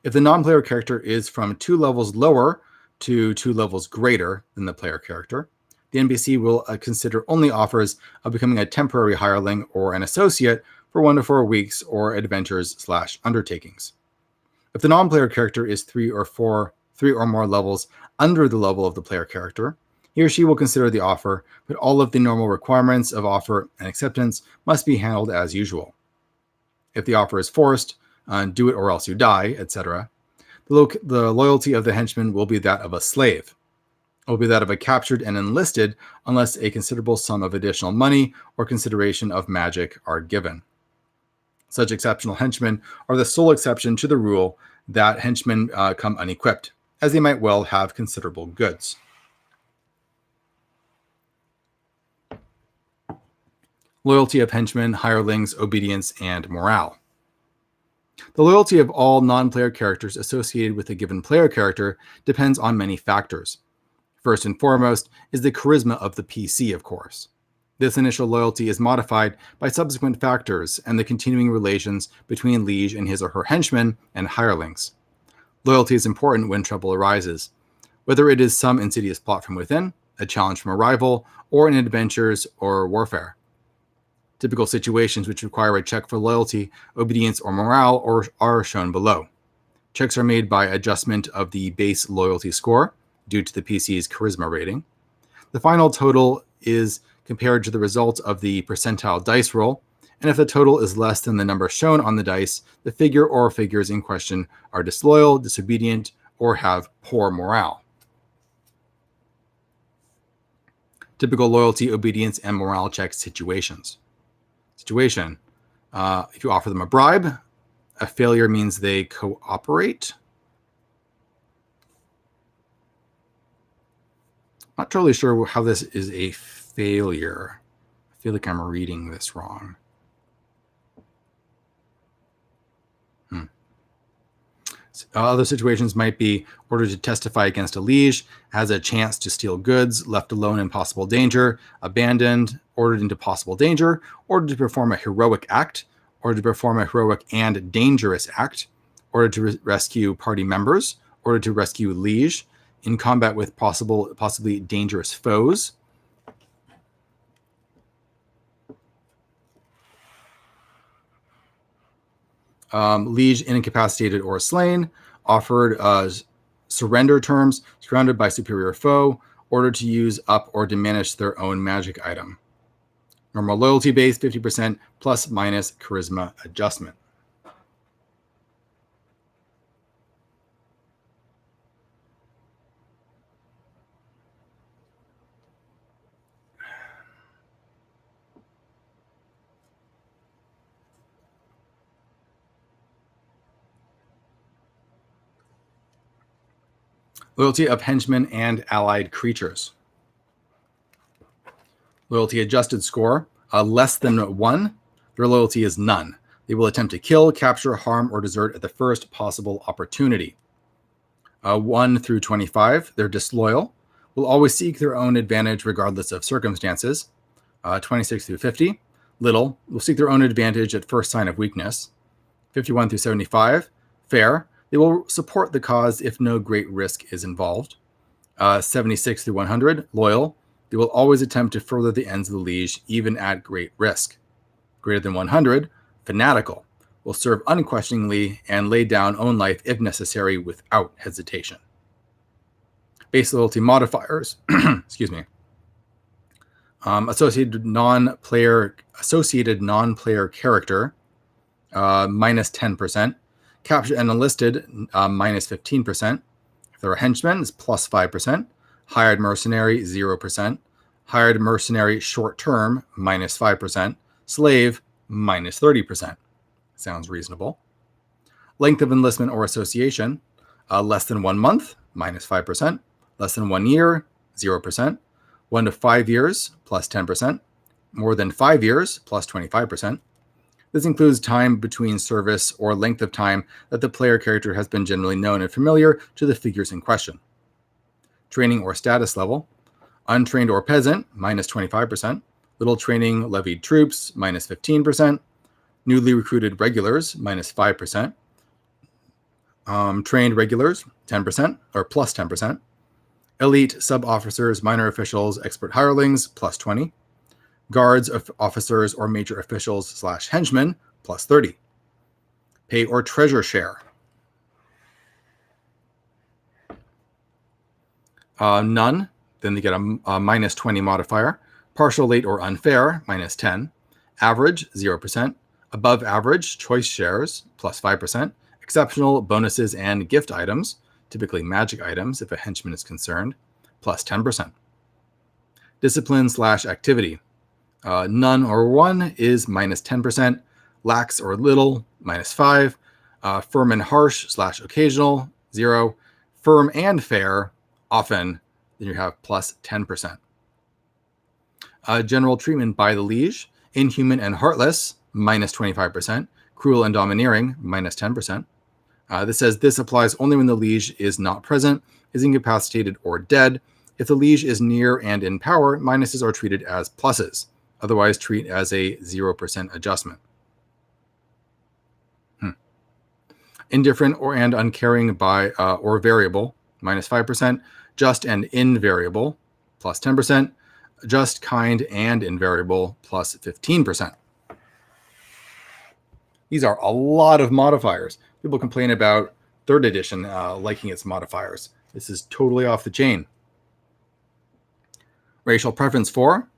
If the non-player character is from 2 levels lower to 2 levels greater than the player character, the NPC will consider only offers of becoming a temporary hireling or an associate for 1 to 4 weeks or adventures/undertakings. If the non-player character is 3 or more levels under the level of the player character, he or she will consider the offer, but all of the normal requirements of offer and acceptance must be handled as usual. If the offer is forced, do it or else you die, etc., the loyalty of the henchman will be that of a slave. It will be that of a captured and enlisted unless a considerable sum of additional money or consideration of magic are given. Such exceptional henchmen are the sole exception to the rule that henchmen come unequipped, as they might well have considerable goods. Loyalty of henchmen, hirelings, obedience, and morale. The loyalty of all non-player characters associated with a given player character depends on many factors. First and foremost is the charisma of the PC, of course. This initial loyalty is modified by subsequent factors and the continuing relations between liege and his or her henchmen and hirelings. Loyalty is important when trouble arises, whether it is some insidious plot from within, a challenge from a rival, or in adventures or warfare. Typical situations which require a check for loyalty, obedience, or morale are shown below. Checks are made by adjustment of the base loyalty score due to the PC's charisma rating. The final total is compared to the result of the percentile dice roll, and if the total is less than the number shown on the dice, the figure or figures in question are disloyal, disobedient, or have poor morale. Typical loyalty, obedience, and morale check situations. Situation. If you offer them a bribe, a failure means they cooperate. Not totally sure how this is a failure. I feel like I'm reading this wrong. Other situations might be ordered to testify against a liege, has a chance to steal goods, left alone in possible danger, abandoned, ordered into possible danger, ordered to perform a heroic act, ordered to perform a heroic and dangerous act, ordered to rescue party members, ordered to rescue liege, in combat with possibly dangerous foes. Liege incapacitated or slain, offered surrender terms, surrounded by superior foe, ordered to use up or diminish their own magic item. Normal loyalty base, 50% plus minus charisma adjustment. Loyalty of henchmen and allied creatures. Loyalty adjusted score, less than 1. Their loyalty is none. They will attempt to kill, capture, harm, or desert at the first possible opportunity. 1 through 25, they're disloyal. Will always seek their own advantage regardless of circumstances. 26 through 50, little. Will seek their own advantage at first sign of weakness. 51 through 75, fair. They will support the cause if no great risk is involved. 76 through 100, loyal. They will always attempt to further the ends of the liege, even at great risk. Greater than 100, fanatical. Will serve unquestioningly and lay down own life if necessary without hesitation. Base loyalty modifiers, excuse me. Associated non-player character, minus 10%. Captured and enlisted, minus 15%. If they're a henchman, it's plus 5%. Hired mercenary, 0%. Hired mercenary short-term, minus 5%. Slave, minus 30%. Sounds reasonable. Length of enlistment or association, less than 1 month, minus 5%. Less than 1 year, 0%. 1 to 5 years, plus 10%. More than 5 years, plus 25%. This includes time between service or length of time that the player character has been generally known and familiar to the figures in question. Training or status level. Untrained or peasant, minus 25%. Little training levied troops, minus 15%. Newly recruited regulars, minus 5%. Trained regulars, 10%, or plus 10%. Elite sub-officers, minor officials, expert hirelings, plus 20. Guards, officers, or major officials / henchmen, plus 30. Pay or treasure share. None, then they get a minus 20 modifier. Partial, late, or unfair, minus 10. Average, 0%. Above average, choice shares, plus 5%. Exceptional, bonuses, and gift items, typically magic items if a henchman is concerned, plus 10%. Discipline / activity. None or 1 is minus 10%. Lax or little, minus 5. Firm and harsh / occasional, 0. Firm and fair, often, then you have plus 10%. General treatment by the liege. Inhuman and heartless, minus 25%. Cruel and domineering, minus 10%. This says this applies only when the liege is not present, is incapacitated, or dead. If the liege is near and in power, minuses are treated as pluses. Otherwise, treat as a 0% adjustment. Indifferent and uncaring by or variable, minus 5%. Just and invariable, plus 10%. Just, kind, and invariable, plus 15%. These are a lot of modifiers. People complain about 3rd edition liking its modifiers. This is totally off the chain. Racial preference 4.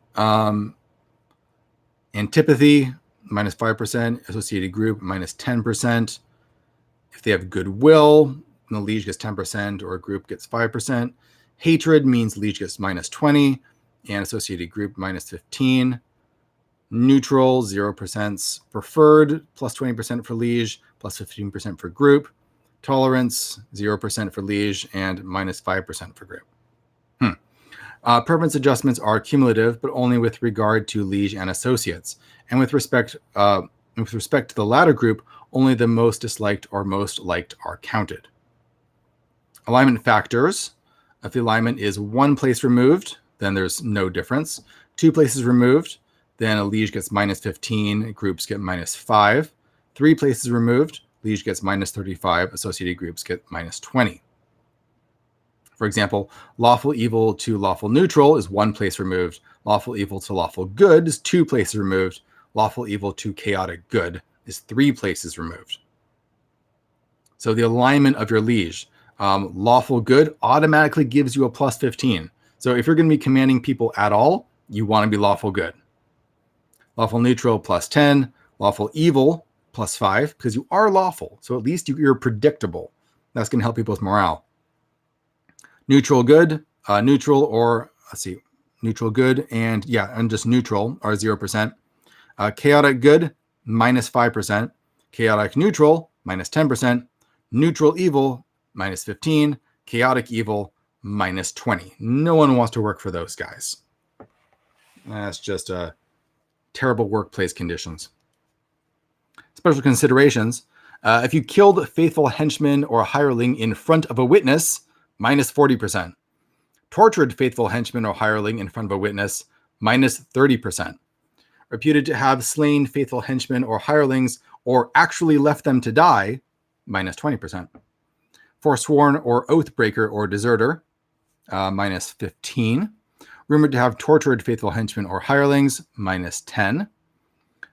Antipathy, minus 5%. Associated group, minus 10%. If they have goodwill, the liege gets 10% or a group gets 5%. Hatred means liege gets minus 20 and associated group minus 15. Neutral, 0%. Preferred, plus 20% for liege, plus 15% for group. Tolerance, 0% for liege, and minus 5% for group. Preference adjustments are cumulative, but only with regard to liege and associates. And with respect to the latter group, only the most disliked or most liked are counted. Alignment factors. If the alignment is 1 place removed, then there's no difference. 2 places removed, then a liege gets minus 15, groups get minus 5. 3 places removed, liege gets minus 35, associated groups get minus 20. For example, lawful evil to lawful neutral is 1 place removed. Lawful evil to lawful good is 2 places removed. Lawful evil to chaotic good is 3 places removed. So the alignment of your liege, lawful good automatically gives you a plus 15. So if you're going to be commanding people at all, you want to be lawful good. Lawful neutral, plus 10. Lawful evil, plus 5, because you are lawful. So at least you're predictable. That's going to help people with morale. Neutral good, neutral good, and just neutral are 0%. Chaotic good, minus 5%. Chaotic neutral, minus 10%. Neutral evil, minus 15. Chaotic evil, minus 20. No one wants to work for those guys. That's just terrible workplace conditions. Special considerations. If you killed a faithful henchman or hireling in front of a witness, minus 40%. Tortured faithful henchman or hireling in front of a witness, minus 30%. Reputed to have slain faithful henchmen or hirelings or actually left them to die, minus 20%. Forsworn or oathbreaker or deserter, minus 15. Rumored to have tortured faithful henchmen or hirelings, minus 10.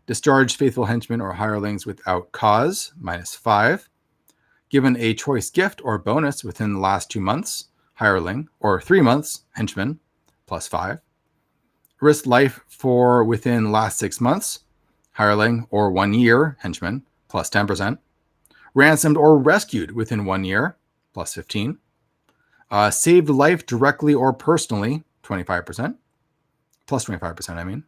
Discharged faithful henchmen or hirelings without cause, minus 5. Given a choice gift or bonus within the last 2 months, hireling, or 3 months, henchman, plus 5. Risked life for within the last 6 months, hireling, or 1 year, henchman, plus 10%. Ransomed or rescued within 1 year, plus 15. Saved life directly or personally, 25%, plus 25%, I mean.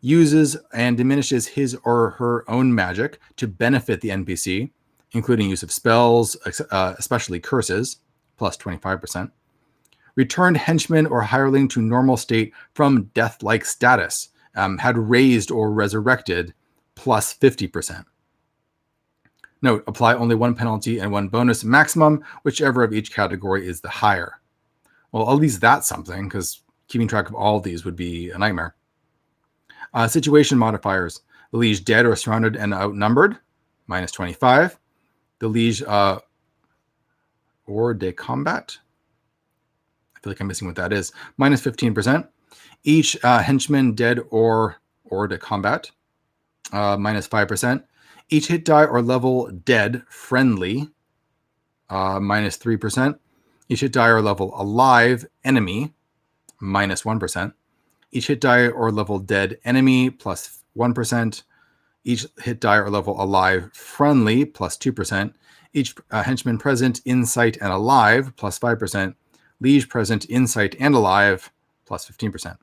Uses and diminishes his or her own magic to benefit the NPC, including use of spells, especially curses, plus 25%. Returned henchman or hireling to normal state from death-like status, had raised or resurrected, plus 50%. Note, apply only one penalty and one bonus maximum, whichever of each category is the higher. Well, at least that's something, because keeping track of all of these would be a nightmare. Situation modifiers. The liege dead or surrounded and outnumbered, minus 25. The liege hors de combat. I feel like I'm missing what that is. Minus 15%. Each henchman dead or hors de combat, minus 5%. Each hit die or level dead friendly, minus 3%. Each hit die or level alive enemy, minus 1%. Each hit die or level dead enemy, plus 1%. Each hit die or level alive friendly, plus 2%. Each henchman present in sight and alive, plus 5%. Liege present in sight and alive, plus 15%.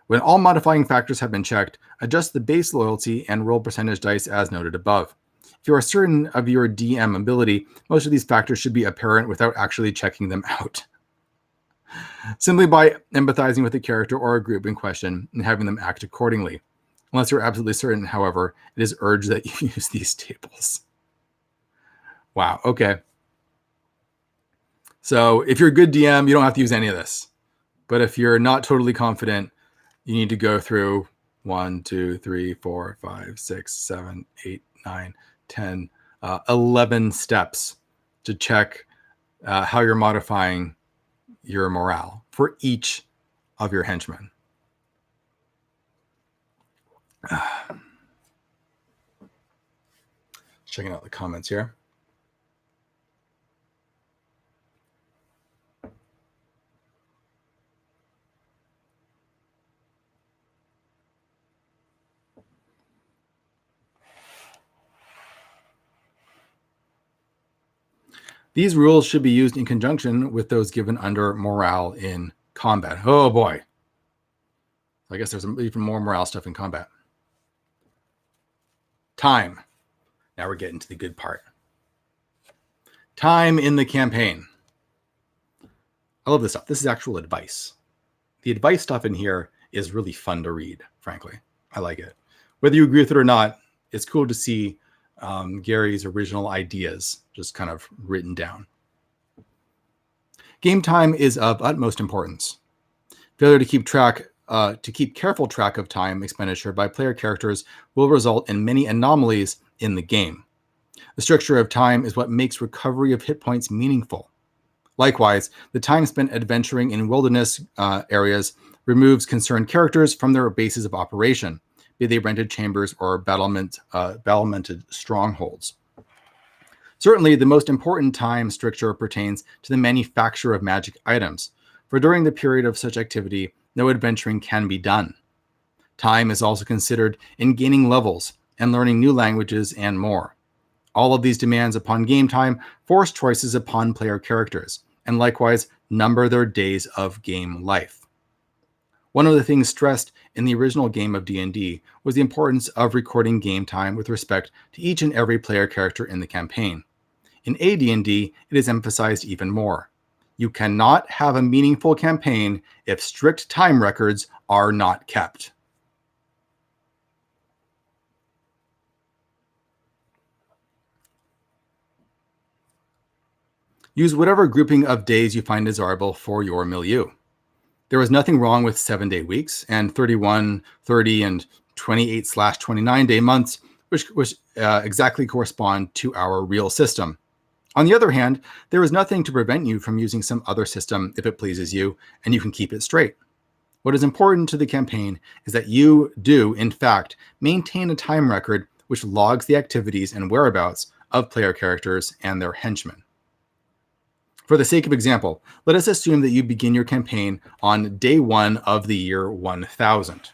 When all modifying factors have been checked, adjust the base loyalty and roll percentage dice as noted above. If you are certain of your DM ability, most of these factors should be apparent without actually checking them out. Simply by empathizing with the character or a group in question and having them act accordingly. Unless you're absolutely certain, however, it is urged that you use these tables. Wow, okay. So if you're a good DM, you don't have to use any of this. But if you're not totally confident, you need to go through 1, 2, 3, 4, 5, 6, 7, 8, 9, 10, 11 steps to check how you're modifying your morale for each of your henchmen. Checking out the comments here. These rules should be used in conjunction with those given under morale in combat. Oh boy. I guess there's even more morale stuff in combat. Time. Now we're getting to the good part. Time in the campaign. I love this stuff. This is actual advice. The advice stuff in here is really fun to read, frankly. I like it. Whether you agree with it or not, it's cool to see Gary's original ideas just kind of written down. Game time is of utmost importance. Failure to keep careful track of time expenditure by player characters will result in many anomalies in the game. The structure of time is what makes recovery of hit points meaningful. Likewise, the time spent adventuring in wilderness areas removes concerned characters from their bases of operation, be they rented chambers or battlemented strongholds. Certainly, the most important time stricture pertains to the manufacture of magic items, for during the period of such activity, no adventuring can be done. Time is also considered in gaining levels and learning new languages and more. All of these demands upon game time force choices upon player characters, and likewise number their days of game life. One of the things stressed in the original game of D&D was the importance of recording game time with respect to each and every player character in the campaign. In AD&D, it is emphasized even more. You cannot have a meaningful campaign if strict time records are not kept. Use whatever grouping of days you find desirable for your milieu. There was nothing wrong with 7-day weeks and 31, 30, and 28/29-day months, which exactly correspond to our real system. On the other hand, there is nothing to prevent you from using some other system if it pleases you, and you can keep it straight. What is important to the campaign is that you do, in fact, maintain a time record which logs the activities and whereabouts of player characters and their henchmen. For the sake of example, let us assume that you begin your campaign on day 1 of the year 1000.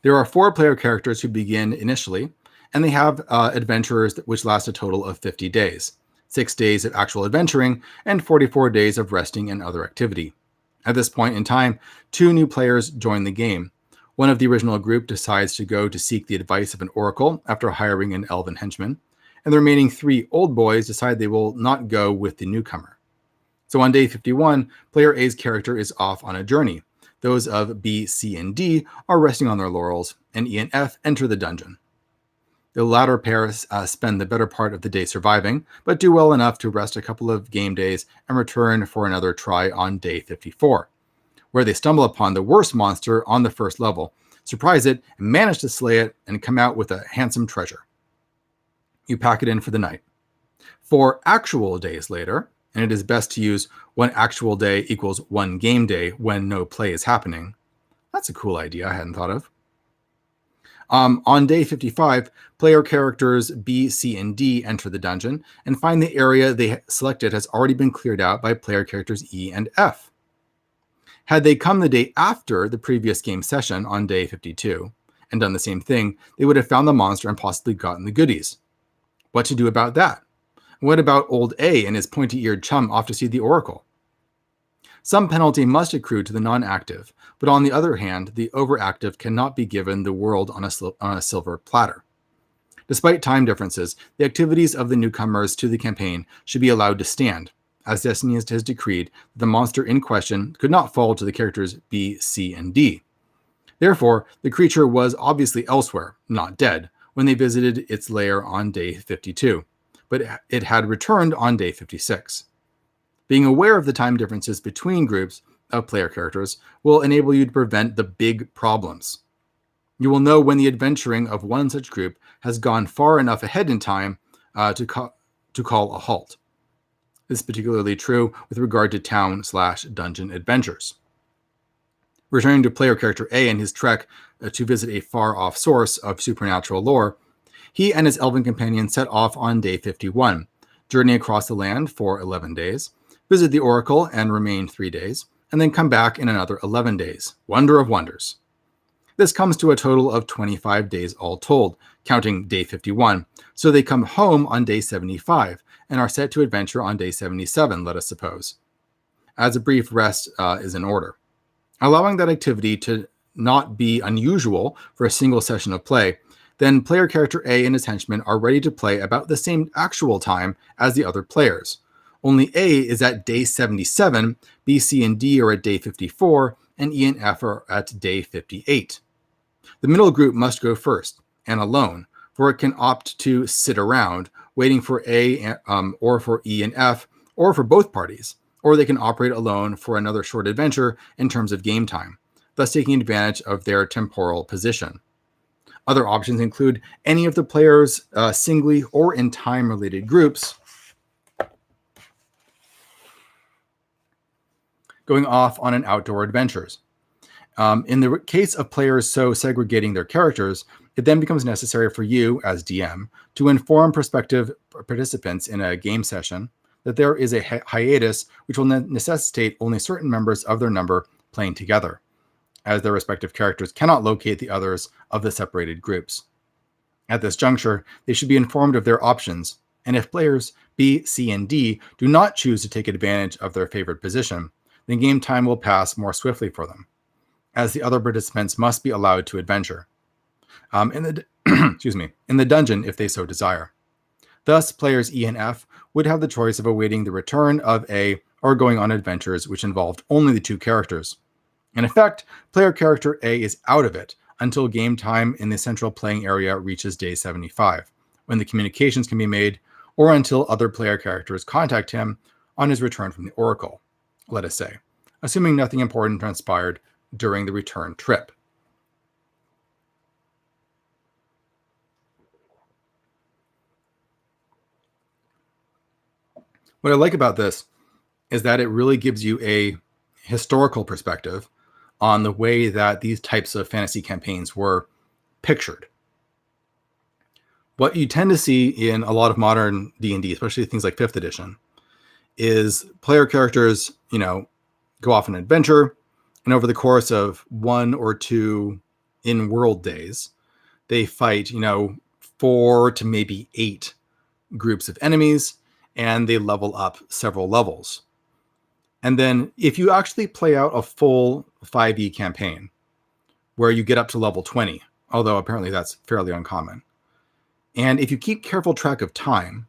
There are 4 player characters who begin initially, and they have adventurers which last a total of 50 days, 6 days of actual adventuring, and 44 days of resting and other activity. At this point in time, 2 new players join the game. One of the original group decides to go to seek the advice of an oracle after hiring an elven henchman, and the remaining 3 old boys decide they will not go with the newcomer. So on day 51, player A's character is off on a journey. Those of B, C, and D are resting on their laurels, and E and F enter the dungeon. The latter pair spend the better part of the day surviving, but do well enough to rest a couple of game days and return for another try on day 54, where they stumble upon the worst monster on the first level, surprise it, and manage to slay it, and come out with a handsome treasure. You pack it in for the night. 4 actual days later, and it is best to use 1 actual day equals 1 game day when no play is happening. That's a cool idea I hadn't thought of. On day 55, player characters B, C, and D enter the dungeon and find the area they selected has already been cleared out by player characters E and F. Had they come the day after the previous game session on day 52 and done the same thing, they would have found the monster and possibly gotten the goodies. What to do about that? What about old A and his pointy-eared chum off to see the Oracle? Some penalty must accrue to the non-active, but on the other hand, the overactive cannot be given the world on a silver platter. Despite time differences, the activities of the newcomers to the campaign should be allowed to stand, as Destiny has decreed that the monster in question could not fall to the characters B, C, and D. Therefore, the creature was obviously elsewhere, not dead, when they visited its lair on day 52, but it had returned on day 56. Being aware of the time differences between groups of player characters will enable you to prevent the big problems. You will know when the adventuring of one such group has gone far enough ahead in time to call a halt. This is particularly true with regard to town/dungeon adventures. Returning to player character A and his trek to visit a far-off source of supernatural lore, he and his elven companion set off on day 51, journey across the land for 11 days, visit the Oracle and remain 3 days, and then come back in another 11 days. Wonder of wonders. This comes to a total of 25 days all told, counting day 51, so they come home on day 75 and are set to adventure on day 77, let us suppose. As a brief rest is in order. Allowing that activity to not be unusual for a single session of play, then player character A and his henchmen are ready to play about the same actual time as the other players. Only A is at day 77, B, C, and D are at day 54, and E and F are at day 58. The middle group must go first, and alone, for it can opt to sit around, waiting for A or for E and F, or for both parties, or they can operate alone for another short adventure in terms of game time, thus taking advantage of their temporal position. Other options include any of the players singly or in time-related groups going off on an outdoor adventures. In the case of players so segregating their characters, it then becomes necessary for you, as DM, to inform prospective participants in a game session that there is a hiatus which will necessitate only certain members of their number playing together, as their respective characters cannot locate the others of the separated groups. At this juncture, they should be informed of their options, and if players B, C, and D do not choose to take advantage of their favored position, then game time will pass more swiftly for them, as the other participants must be allowed to adventure in the dungeon if they so desire. Thus, players E and F would have the choice of awaiting the return of A or going on adventures which involved only the 2 characters. In effect, player character A is out of it until game time in the central playing area reaches day 75, when the communications can be made, or until other player characters contact him on his return from the Oracle, let us say, assuming nothing important transpired during the return trip. What I like about this is that it really gives you a historical perspective on the way that these types of fantasy campaigns were pictured. What you tend to see in a lot of modern D&D, especially things like 5th edition, is player characters, go off on an adventure, and over the course of 1 or 2 in-world days, they fight, 4 to maybe 8 groups of enemies, and they level up several levels. And then if you actually play out a full 5e campaign, where you get up to level 20, although apparently that's fairly uncommon, And if you keep careful track of time,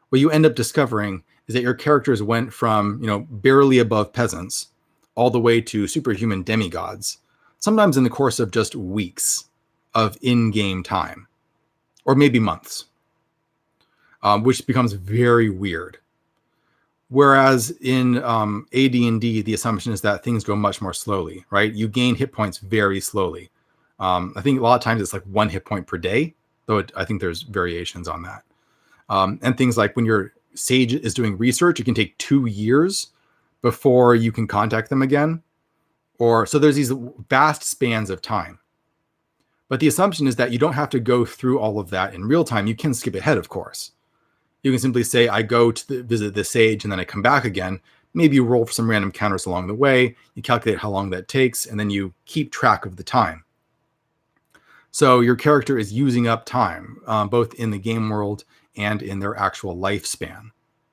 what you end up discovering is that your characters went from, barely above peasants all the way to superhuman demigods, sometimes in the course of just weeks of in-game time, or maybe months, which becomes very weird. Whereas in AD&D, the assumption is that things go much more slowly, right? You gain hit points very slowly. I think a lot of times it's like 1 hit point per day, though I think there's variations on that. And things like when your sage is doing research, it can take 2 years before you can contact them again. So there's these vast spans of time. But the assumption is that you don't have to go through all of that in real time. You can skip ahead, of course. You can simply say, I go to visit the sage and then I come back again. Maybe you roll for some random counters along the way. You calculate how long that takes, and then you keep track of the time. So your character is using up time, both in the game world and in their actual lifespan.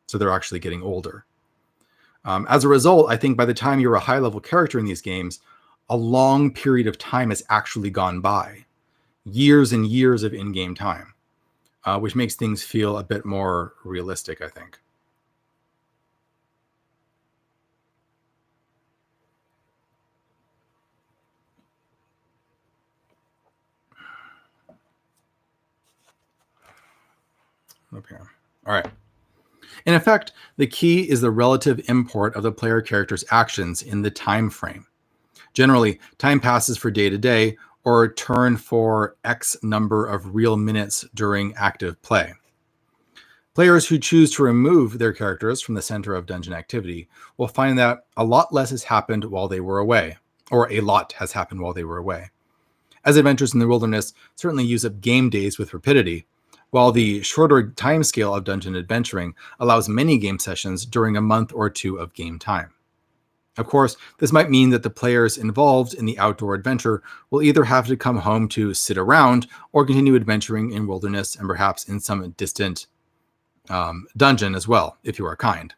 So they're actually getting older. As a result, I think by the time you're a high-level character in these games, a long period of time has actually gone by. Years and years of in-game time, which makes things feel a bit more realistic, I think. Up here. All right. In effect, the key is the relative import of the player character's actions in the time frame. Generally, time passes for day to day, or a turn for X number of real minutes during active play. Players who choose to remove their characters from the center of dungeon activity will find that a lot less has happened while they were away, or a lot has happened while they were away. As adventures in the wilderness certainly use up game days with rapidity, while the shorter time scale of dungeon adventuring allows many game sessions during a month or two of game time. Of course, this might mean that the players involved in the outdoor adventure will either have to come home to sit around or continue adventuring in wilderness and perhaps in some distant dungeon as well, if you are kind.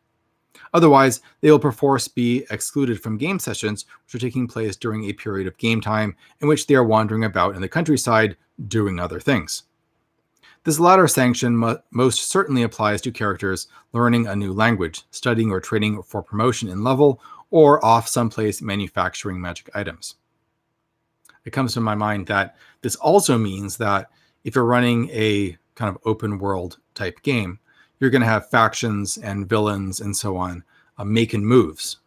Otherwise, they will perforce be excluded from game sessions which are taking place during a period of game time in which they are wandering about in the countryside doing other things. This latter sanction most certainly applies to characters learning a new language, studying or training for promotion in level, or off someplace manufacturing magic items. It comes to my mind that this also means that if you're running a kind of open world type game, you're going to have factions and villains and so on making moves.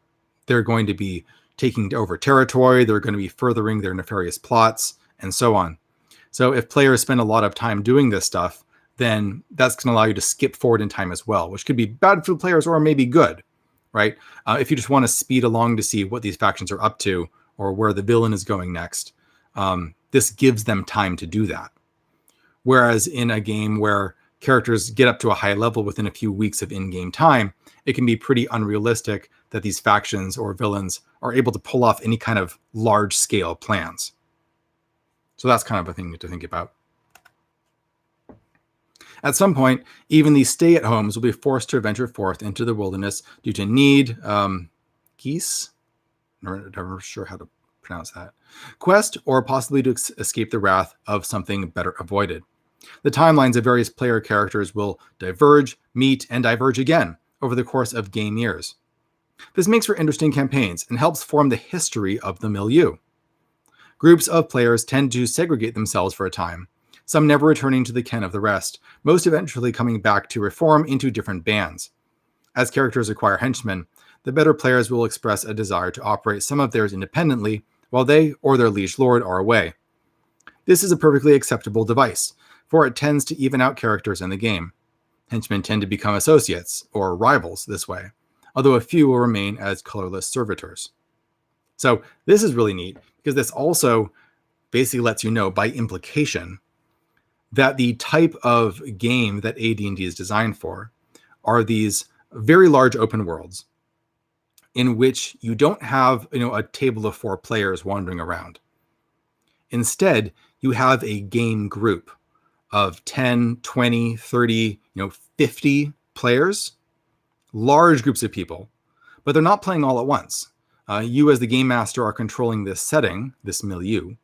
They're going to be taking over territory, they're going to be furthering their nefarious plots, and so on. So if players spend a lot of time doing this stuff, then that's going to allow you to skip forward in time as well, which could be bad for the players or maybe good, right? If you just want to speed along to see what these factions are up to or where the villain is going next, this gives them time to do that. Whereas in a game where characters get up to a high level within a few weeks of in-game time, it can be pretty unrealistic that these factions or villains are able to pull off any kind of large-scale plans. So that's kind of a thing to think about. At some point, even these stay-at-homes will be forced to venture forth into the wilderness due to need, geese, I'm not sure how to pronounce that, quest, or possibly to escape the wrath of something better avoided. The timelines of various player characters will diverge, meet, and diverge again over the course of game years. This makes for interesting campaigns and helps form the history of the milieu. Groups of players tend to segregate themselves for a time, some never returning to the ken of the rest, most eventually coming back to reform into different bands. As characters acquire henchmen, the better players will express a desire to operate some of theirs independently while they or their liege lord are away. This is a perfectly acceptable device, for it tends to even out characters in the game. Henchmen tend to become associates, or rivals, this way, although a few will remain as colorless servitors. So this is really neat, because this also basically lets you know by implication that the type of game that AD&D is designed for are these very large open worlds in which you don't have a table of 4 players wandering around. Instead, you have a game group of 10, 20, 30, 50 players, large groups of people, but they're not playing all at once. You as the game master are controlling this setting, this milieu,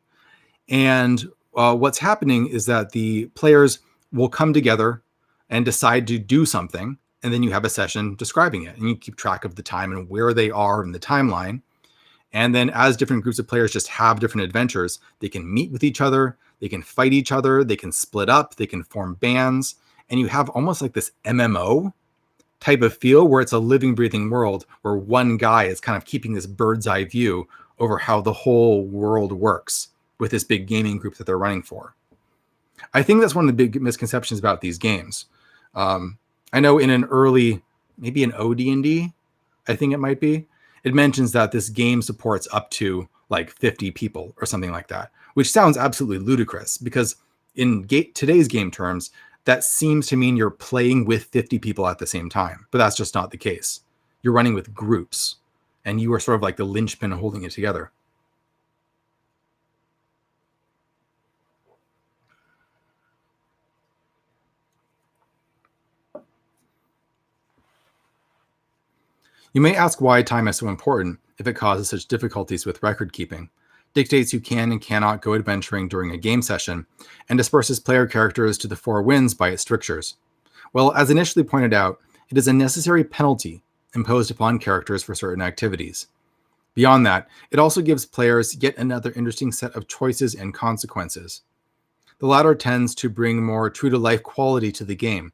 and what's happening is that the players will come together and decide to do something, and then you have a session describing it, and you keep track of the time and where they are in the timeline. And then as different groups of players just have different adventures, they can meet with each other, they can fight each other, they can split up, they can form bands, and you have almost like this MMO type of feel where it's a living, breathing world where one guy is kind of keeping this bird's eye view over how the whole world works with this big gaming group that they're running for. I think that's one of the big misconceptions about these games. I know in an early, maybe an AD&D, I think it might be, it mentions that this game supports up to like 50 people or something like that, which sounds absolutely ludicrous because in today's game terms, that seems to mean you're playing with 50 people at the same time, but that's just not the case. You're running with groups, and you are sort of like the linchpin holding it together. You may ask why time is so important if it causes such difficulties with record keeping, dictates who can and cannot go adventuring during a game session, and disperses player characters to the four winds by its strictures. Well, as initially pointed out, it is a necessary penalty imposed upon characters for certain activities. Beyond that, it also gives players yet another interesting set of choices and consequences. The latter tends to bring more true-to-life quality to the game,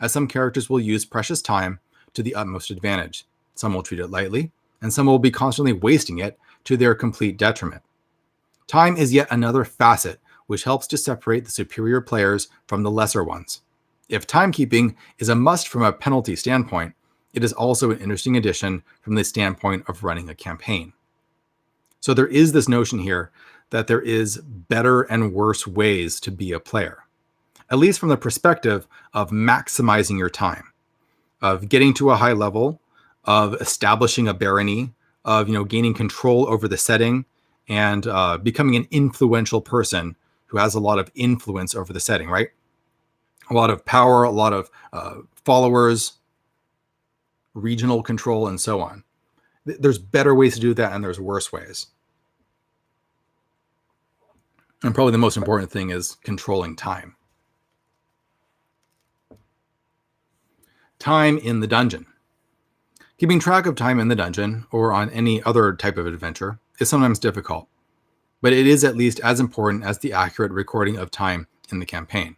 as some characters will use precious time to the utmost advantage. Some will treat it lightly, and some will be constantly wasting it to their complete detriment. Time is yet another facet which helps to separate the superior players from the lesser ones. If timekeeping is a must from a penalty standpoint, it is also an interesting addition from the standpoint of running a campaign. So there is this notion here that there is better and worse ways to be a player, at least from the perspective of maximizing your time, of getting to a high level, of establishing a barony, of gaining control over the setting, and becoming an influential person who has a lot of influence over the setting, right? A lot of power, a lot of followers, regional control, and so on. There's better ways to do that, and there's worse ways. And probably the most important thing is controlling time. Time in the dungeon. Keeping track of time in the dungeon, or on any other type of adventure, is sometimes difficult, but it is at least as important as the accurate recording of time in the campaign.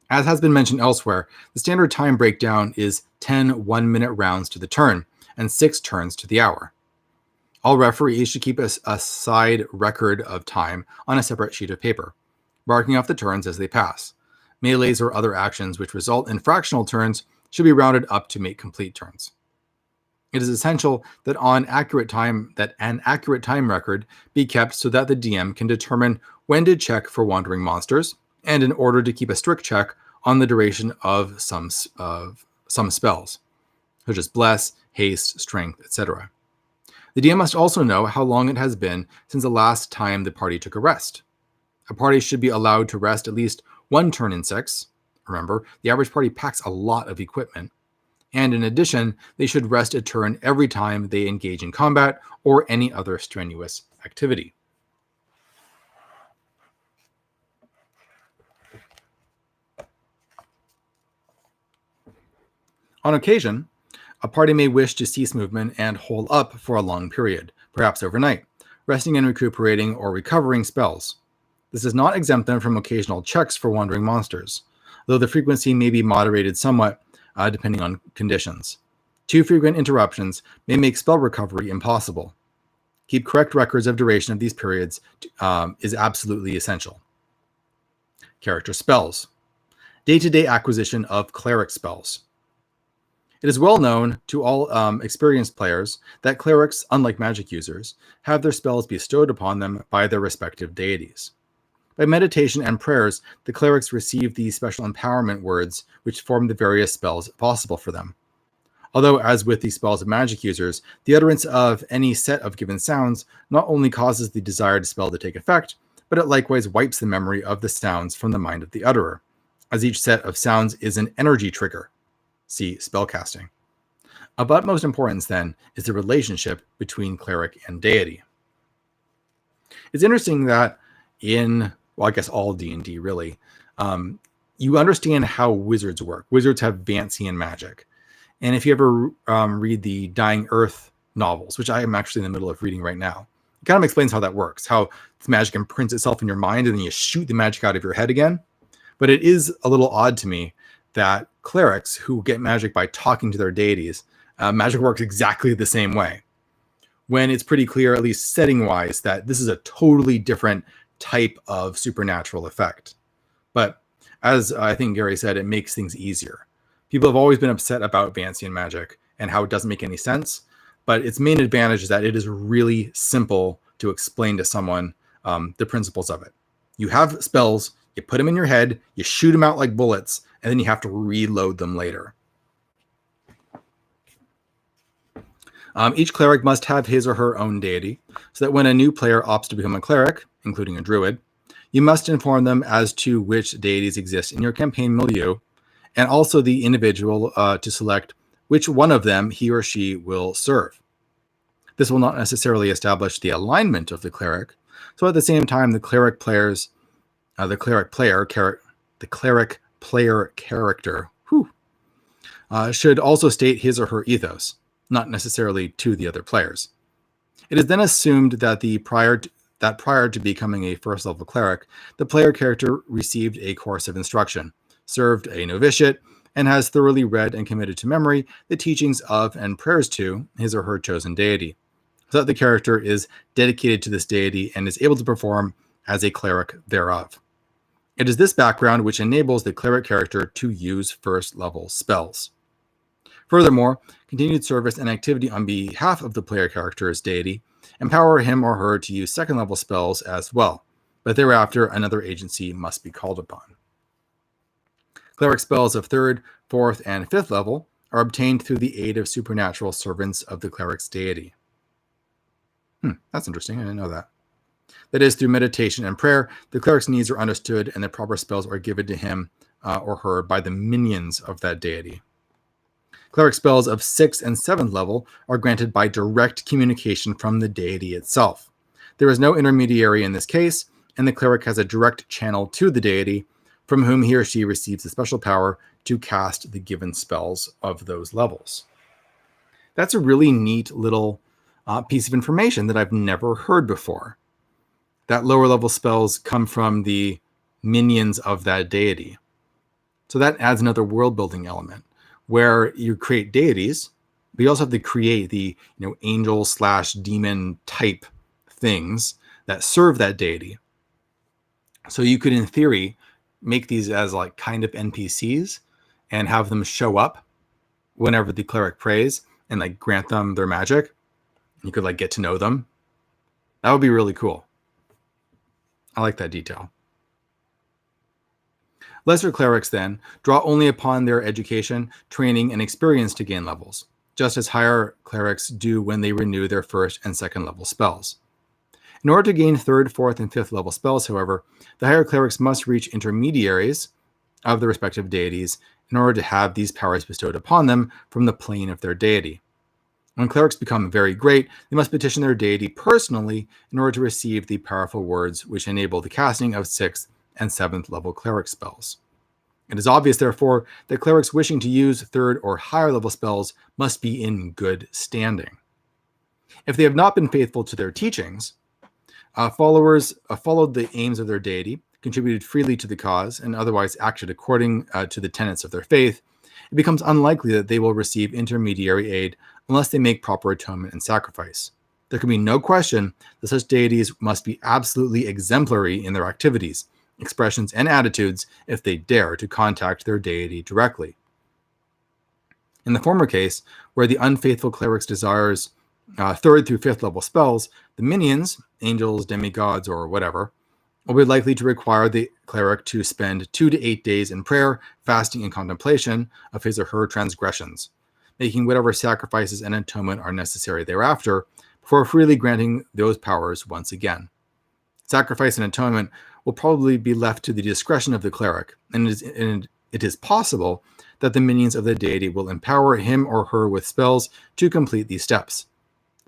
As has been mentioned elsewhere, the standard time breakdown is 10 one-minute rounds to the turn and 6 turns to the hour. All referees should keep a side record of time on a separate sheet of paper, marking off the turns as they pass. Melees or other actions which result in fractional turns should be rounded up to make complete turns. It is essential that an accurate time record be kept so that the DM can determine when to check for wandering monsters, and in order to keep a strict check on the duration of some spells, such as Bless, Haste, Strength, etc. The DM must also know how long it has been since the last time the party took a rest. A party should be allowed to rest at least one turn in 6. Remember, the average party packs a lot of equipment. And in addition, they should rest a turn every time they engage in combat or any other strenuous activity. On occasion, a party may wish to cease movement and hold up for a long period, perhaps overnight, resting and recuperating or recovering spells. This does not exempt them from occasional checks for wandering monsters, though the frequency may be moderated somewhat depending on conditions. Too frequent interruptions may make spell recovery impossible. Keep correct records of duration of these periods is absolutely essential. Character spells. Day-to-day acquisition of cleric spells. It is well known to all experienced players that clerics, unlike magic users, have their spells bestowed upon them by their respective deities. By meditation and prayers, the clerics receive these special empowerment words which form the various spells possible for them. Although, as with the spells of magic users, the utterance of any set of given sounds not only causes the desired spell to take effect, but it likewise wipes the memory of the sounds from the mind of the utterer, as each set of sounds is an energy trigger. See spellcasting. Of utmost importance, then, is the relationship between cleric and deity. It's interesting that in, well, I guess all D&D really, you understand how wizards work. Wizards have Vancian magic. And if you ever read the Dying Earth novels, which I am actually in the middle of reading right now, it kind of explains how that works, how this magic imprints itself in your mind and then you shoot the magic out of your head again. But it is a little odd to me that clerics who get magic by talking to their deities, magic works exactly the same way, when it's pretty clear, at least setting-wise, that this is a totally different type of supernatural effect. But as I think Gary said, it makes things easier. People have always been upset about Vancian magic and how it doesn't make any sense, but its main advantage is that it is really simple to explain to someone the principles of it. You have spells, you put them in your head, you shoot them out like bullets, and then you have to reload them later. Each cleric must have his or her own deity, so that when a new player opts to become a cleric, including a druid, you must inform them as to which deities exist in your campaign milieu, and also the individual to select which one of them he or she will serve. This will not necessarily establish the alignment of the cleric, so at the same time, the cleric player character should also state his or her ethos, not necessarily to the other players. It is then assumed that prior to becoming a first level cleric, the player character received a course of instruction, served a novitiate, and has thoroughly read and committed to memory the teachings of and prayers to his or her chosen deity, so that the character is dedicated to this deity and is able to perform as a cleric thereof. It is this background which enables the cleric character to use first level spells. Furthermore, continued service and activity on behalf of the player character's deity empower him or her to use second level spells as well, but thereafter another agency must be called upon. Cleric spells of 3rd, 4th, and 5th level are obtained through the aid of supernatural servants of the cleric's deity. That's interesting. I didn't know that. That is, through meditation and prayer, the cleric's needs are understood and the proper spells are given to him or her by the minions of that deity. Cleric spells of 6th and 7th level are granted by direct communication from the deity itself. There is no intermediary in this case, and the cleric has a direct channel to the deity, from whom he or she receives a special power to cast the given spells of those levels. That's a really neat little piece of information that I've never heard before. That lower level spells come from the minions of that deity. So that adds another world building element where you create deities, but you also have to create the angel/demon type things that serve that deity. So you could, in theory, make these as like kind of NPCs and have them show up whenever the cleric prays and like grant them their magic. You could like get to know them. That would be really cool. I like that detail. Lesser clerics, then, draw only upon their education, training, and experience to gain levels, just as higher clerics do when they renew their 1st and 2nd level spells. In order to gain 3rd, 4th, and 5th level spells, however, the higher clerics must reach intermediaries of the respective deities in order to have these powers bestowed upon them from the plane of their deity. When clerics become very great, they must petition their deity personally in order to receive the powerful words which enable the casting of 6th and 7th level cleric spells. It is obvious, therefore, that clerics wishing to use 3rd or higher level spells must be in good standing. If they have not been faithful to their teachings, followers followed the aims of their deity, contributed freely to the cause, and otherwise acted according to the tenets of their faith, it becomes unlikely that they will receive intermediary aid unless they make proper atonement and sacrifice. There can be no question that such deities must be absolutely exemplary in their activities, expressions, and attitudes if they dare to contact their deity directly. In the former case, where the unfaithful cleric's desires 3rd through 5th level spells, the minions, angels, demigods, or whatever, will be likely to require the cleric to spend 2 to 8 days in prayer, fasting, and contemplation of his or her transgressions, making whatever sacrifices and atonement are necessary thereafter, before freely granting those powers once again. Sacrifice and atonement will probably be left to the discretion of the cleric, and it is possible that the minions of the deity will empower him or her with spells to complete these steps.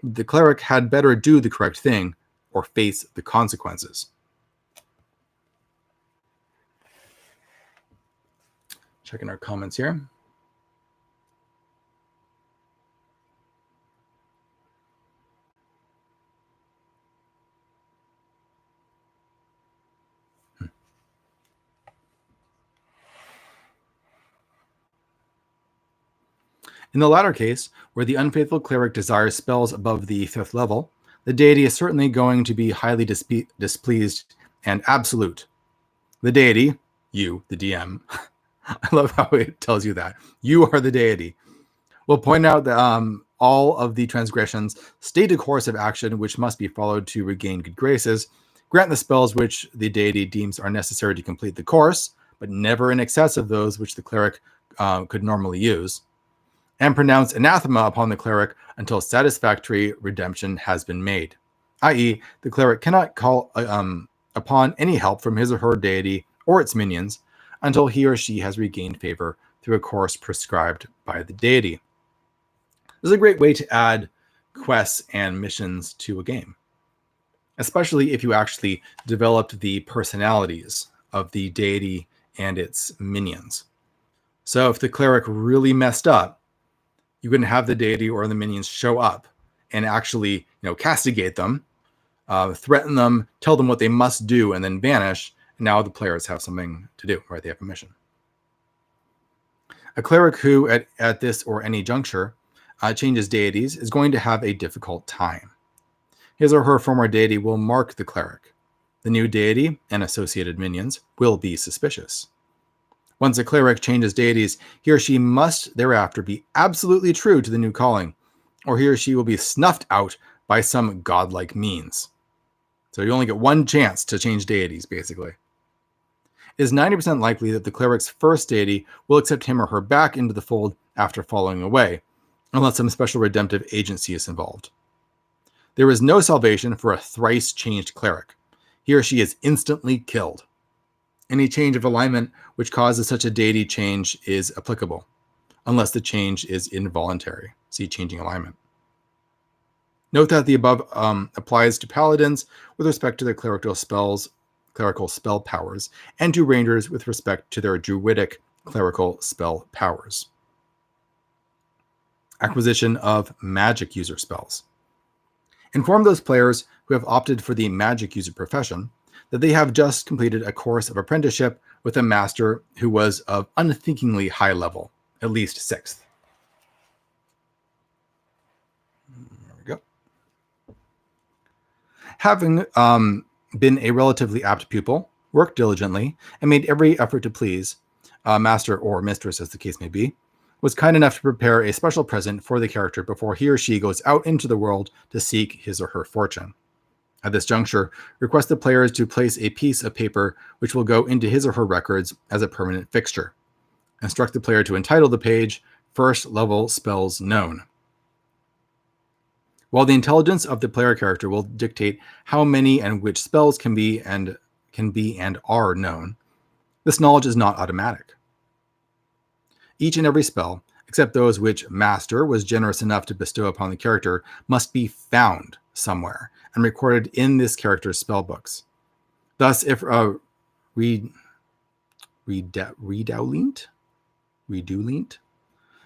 The cleric had better do the correct thing or face the consequences. checking our comments here. In the latter case, where the unfaithful cleric desires spells above the 5th level, the deity is certainly going to be highly displeased and absolute. The deity, you, the DM, I love how it tells you that, you are the deity, will point out that, all of the transgressions, state a course of action which must be followed to regain good graces, grant the spells which the deity deems are necessary to complete the course, but never in excess of those which the cleric could normally use, and pronounce anathema upon the cleric until satisfactory redemption has been made, i.e., the cleric cannot call upon any help from his or her deity or its minions until he or she has regained favor through a course prescribed by the deity. This is a great way to add quests and missions to a game, especially if you actually developed the personalities of the deity and its minions. So if the cleric really messed up, you can have the deity or the minions show up and actually, castigate them, threaten them, tell them what they must do, and then vanish. And now the players have something to do, right? They have a mission. A cleric who, at this or any juncture, changes deities is going to have a difficult time. His or her former deity will mark the cleric. The new deity and associated minions will be suspicious. Once a cleric changes deities, he or she must thereafter be absolutely true to the new calling, or he or she will be snuffed out by some godlike means. So you only get one chance to change deities, basically. It is 90% likely that the cleric's first deity will accept him or her back into the fold after falling away, unless some special redemptive agency is involved. There is no salvation for a thrice changed cleric. He or she is instantly killed. Any change of alignment which causes such a deity change is applicable, unless the change is involuntary. See changing alignment. Note that the above applies to paladins with respect to their clerical spell powers, and to rangers with respect to their druidic clerical spell powers. Acquisition of magic user spells. Inform those players who have opted for the magic user profession that they have just completed a course of apprenticeship with a master who was of unthinkingly high level, at least 6th. There we go. Having been a relatively apt pupil, worked diligently, and made every effort to please, master or mistress as the case may be, was kind enough to prepare a special present for the character before he or she goes out into the world to seek his or her fortune. At this juncture, request the players to place a piece of paper which will go into his or her records as a permanent fixture. Instruct the player to entitle the page, First Level Spells Known. While the intelligence of the player character will dictate how many and which spells can be and are known, this knowledge is not automatic. Each and every spell, except those which Master was generous enough to bestow upon the character, must be found somewhere and recorded in this character's spell books. Thus, if Redoulant,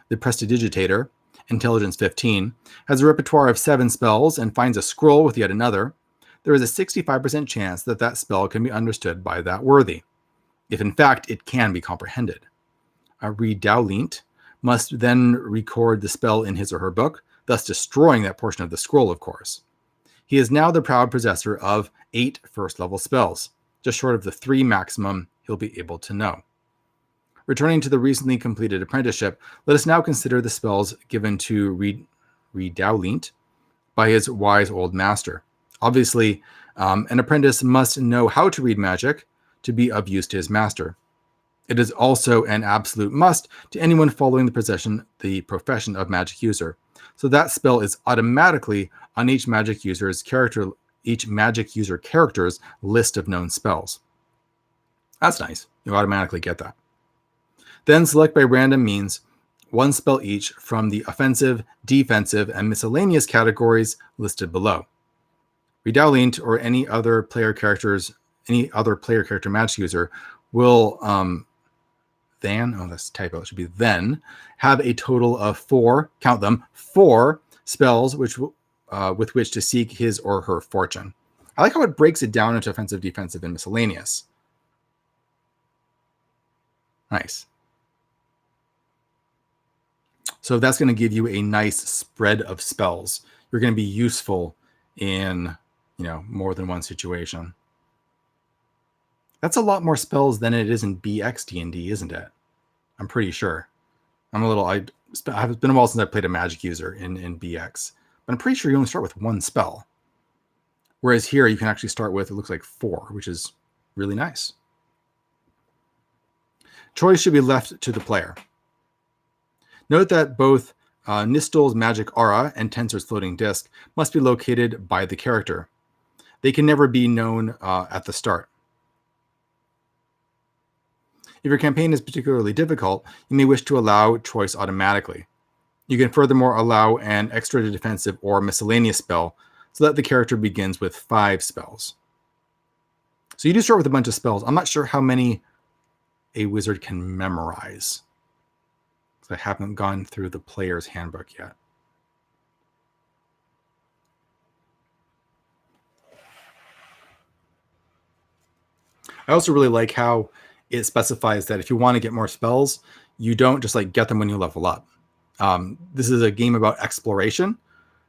the Prestidigitator, Intelligence 15, has a repertoire of 7 spells and finds a scroll with yet another, there is a 65% chance that that spell can be understood by that worthy, if in fact it can be comprehended. A Redoulant must then record the spell in his or her book, thus destroying that portion of the scroll, of course. He is now the proud possessor of 8 first-level spells, just short of the 3 maximum he'll be able to know. Returning to the recently completed apprenticeship, let us now consider the spells given to Redoulant by his wise old master. Obviously, an apprentice must know how to read magic to be of use to his master. It is also an absolute must to anyone following the profession of magic user. So that spell is automatically on each magic user character's list of known spells. That's nice. You automatically get that. Then select by random means 1 spell each from the offensive, defensive, and miscellaneous categories listed below. Redoulant or any other player character magic user will that's typo, it should be then, have a total of 4, count them, 4 spells with which to seek his or her fortune. I like how it breaks it down into offensive, defensive, and miscellaneous. Nice. So that's going to give you a nice spread of spells. You're going to be useful in, more than one situation. That's a lot more spells than it is in BX D&D, isn't it? I'm pretty sure. It's been a while since I played a magic user in BX, but I'm pretty sure you only start with 1 spell. Whereas here you can actually start with, it looks like 4, which is really nice. Choice should be left to the player. Note that both Nistel's magic aura and Tensor's floating disc must be located by the character. They can never be known at the start. If your campaign is particularly difficult, you may wish to allow choice automatically. You can furthermore allow an extra defensive or miscellaneous spell so that the character begins with 5 spells. So you do start with a bunch of spells. I'm not sure how many a wizard can memorize, because I haven't gone through the player's handbook yet. I also really like how it specifies that if you want to get more spells, you don't just get them when you level up. This is a game about exploration.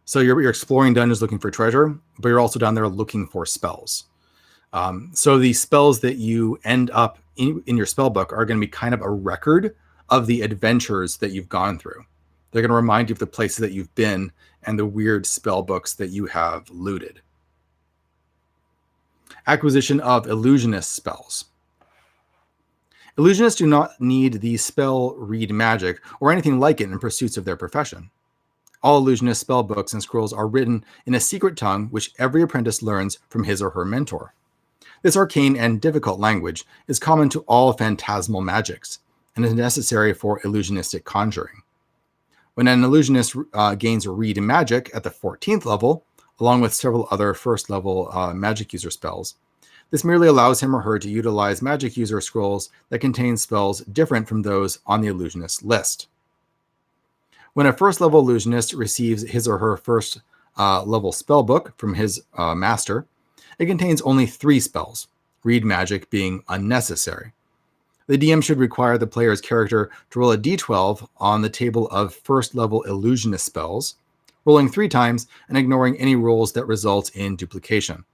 So you're exploring dungeons looking for treasure, but you're also down there looking for spells. So the spells that you end up in your spell book are going to be kind of a record of the adventures that you've gone through. They're going to remind you of the places that you've been and the weird spell books that you have looted. Acquisition of Illusionist spells. Illusionists do not need the spell read magic or anything like it in pursuits of their profession. All Illusionist spell books and scrolls are written in a secret tongue which every apprentice learns from his or her mentor. This arcane and difficult language is common to all phantasmal magics and is necessary for illusionistic conjuring. When an illusionist gains read magic at the 14th level, along with several other first level magic user spells, this merely allows him or her to utilize magic user scrolls that contain spells different from those on the illusionist list. When a first level illusionist receives his or her first level spell book from his master, it contains only 3 spells, read magic being unnecessary. The DM should require the player's character to roll a d12 on the table of first level illusionist spells, rolling 3 times and ignoring any rolls that result in duplication.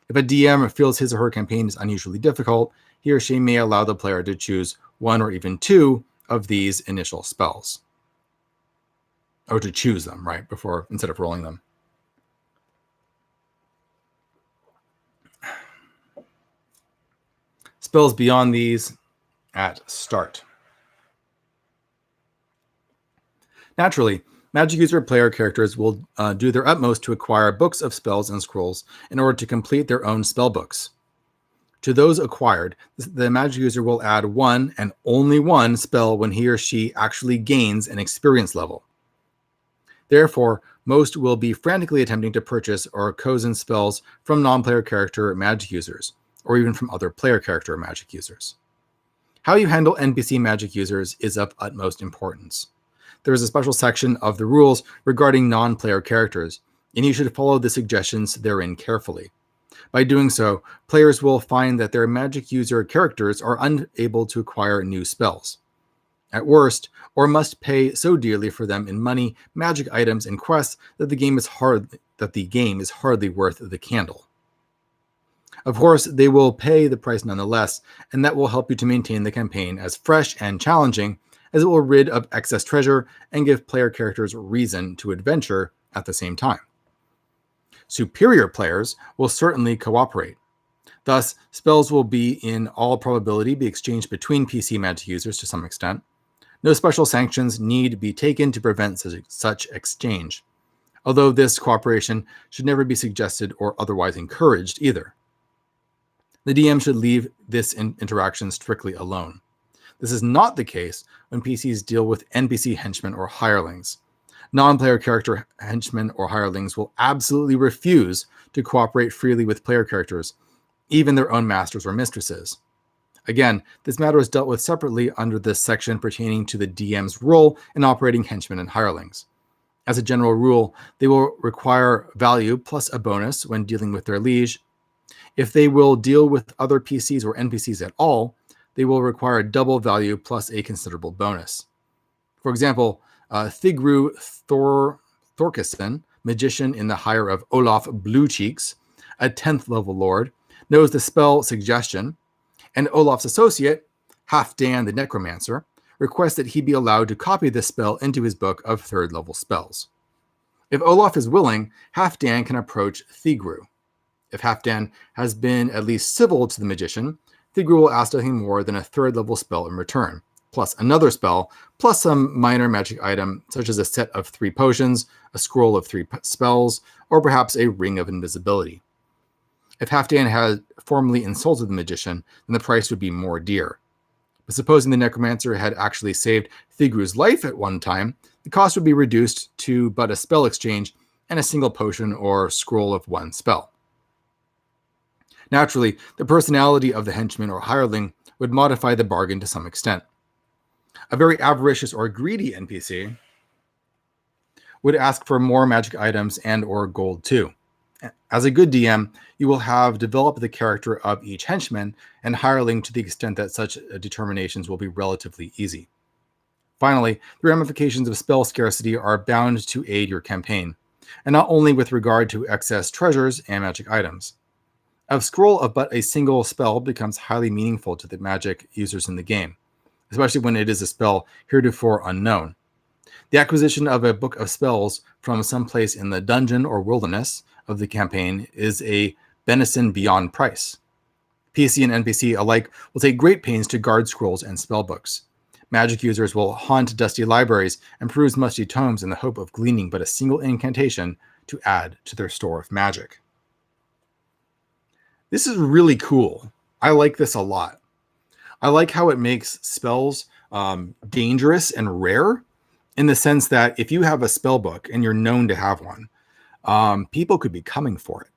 If a DM feels his or her campaign is unusually difficult, he or she may allow the player to choose 1 or even 2 of these initial spells. Or to choose them, right, instead of rolling them. Spells beyond these at start. Naturally, magic user player characters will do their utmost to acquire books of spells and scrolls in order to complete their own spell books. To those acquired, the magic user will add 1 and only 1 spell when he or she actually gains an experience level. Therefore, most will be frantically attempting to purchase or cozen spells from non-player character magic users, or even from other player character magic users. How you handle NPC magic users is of utmost importance. There is a special section of the rules regarding non-player characters, and you should follow the suggestions therein carefully. By doing so, players will find that their magic user characters are unable to acquire new spells. At worst, or must pay so dearly for them in money, magic items, and quests that the game is hardly worth the candle. Of course, they will pay the price nonetheless, and that will help you to maintain the campaign as fresh and challenging, as it will rid of excess treasure and give player characters reason to adventure at the same time. Superior players will certainly cooperate. Thus, spells will in all probability be exchanged between PC magic users to some extent. No special sanctions need be taken to prevent such exchange, although this cooperation should never be suggested or otherwise encouraged either. The DM should leave this interaction strictly alone. This is not the case when PCs deal with NPC henchmen or hirelings. Non-player character henchmen or hirelings will absolutely refuse to cooperate freely with player characters, even their own masters or mistresses. Again, this matter is dealt with separately under this section pertaining to the DM's role in operating henchmen and hirelings. As a general rule, they will require value plus a bonus when dealing with their liege. If they will deal with other PCs or NPCs at all, they will require double value plus a considerable bonus. For example, Thigru Thorkison, magician in the hire of Olaf Bluecheeks, a 10th level lord, knows the spell Suggestion, and Olaf's associate, Halfdan the Necromancer, requests that he be allowed to copy this spell into his book of 3rd level spells. If Olaf is willing, Halfdan can approach Thigru. If Halfdan has been at least civil to the magician, Thigru will ask nothing more than a 3rd level spell in return, plus another spell, plus some minor magic item, such as a set of 3 potions, a scroll of 3 spells, or perhaps a ring of invisibility. If Halfdan had formally insulted the magician, then the price would be more dear. But supposing the necromancer had actually saved Thigru's life at one time, the cost would be reduced to but a spell exchange and a single potion or scroll of 1 spell. Naturally, the personality of the henchman or hireling would modify the bargain to some extent. A very avaricious or greedy NPC would ask for more magic items and or gold too. As a good DM, you will have developed the character of each henchman and hireling to the extent that such determinations will be relatively easy. Finally, the ramifications of spell scarcity are bound to aid your campaign, and not only with regard to excess treasures and magic items. A scroll of but a single spell becomes highly meaningful to the magic users in the game, especially when it is a spell heretofore unknown. The acquisition of a book of spells from someplace in the dungeon or wilderness of the campaign is a benison beyond price. PC and NPC alike will take great pains to guard scrolls and spellbooks. Magic users will haunt dusty libraries and peruse musty tomes in the hope of gleaning but a single incantation to add to their store of magic. This is really cool. I like this a lot. I like how it makes spells dangerous and rare, in the sense that if you have a spell book and you're known to have one, people could be coming for it.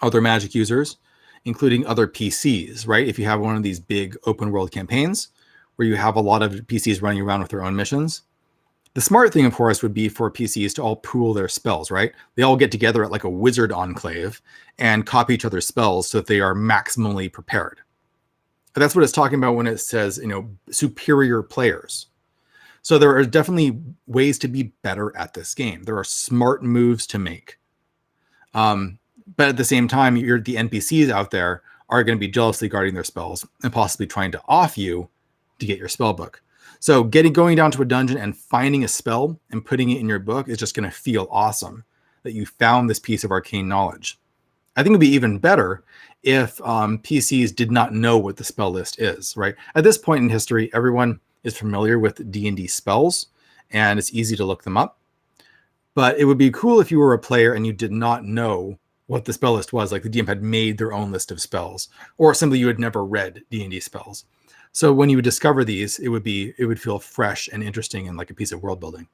Other magic users, including other PCs, right? If you have one of these big open world campaigns where you have a lot of PCs running around with their own missions, the smart thing, of course, would be for PCs to all pool their spells, right? They all get together at like a wizard enclave and copy each other's spells so that they are maximally prepared. That's what it's talking about when it says, superior players. So there are definitely ways to be better at this game. There are smart moves to make. But at the same time, the NPCs out there are going to be jealously guarding their spells and possibly trying to off you to get your spell book. So going down to a dungeon and finding a spell and putting it in your book is just going to feel awesome that you found this piece of arcane knowledge. I think it would be even better if PCs did not know what the spell list is, right? At this point in history, everyone is familiar with D&D spells, and it's easy to look them up. But it would be cool if you were a player and you did not know what the spell list was, like the DM had made their own list of spells, or simply you had never read D&D spells. So when you would discover these, it would feel fresh and interesting and like a piece of world building.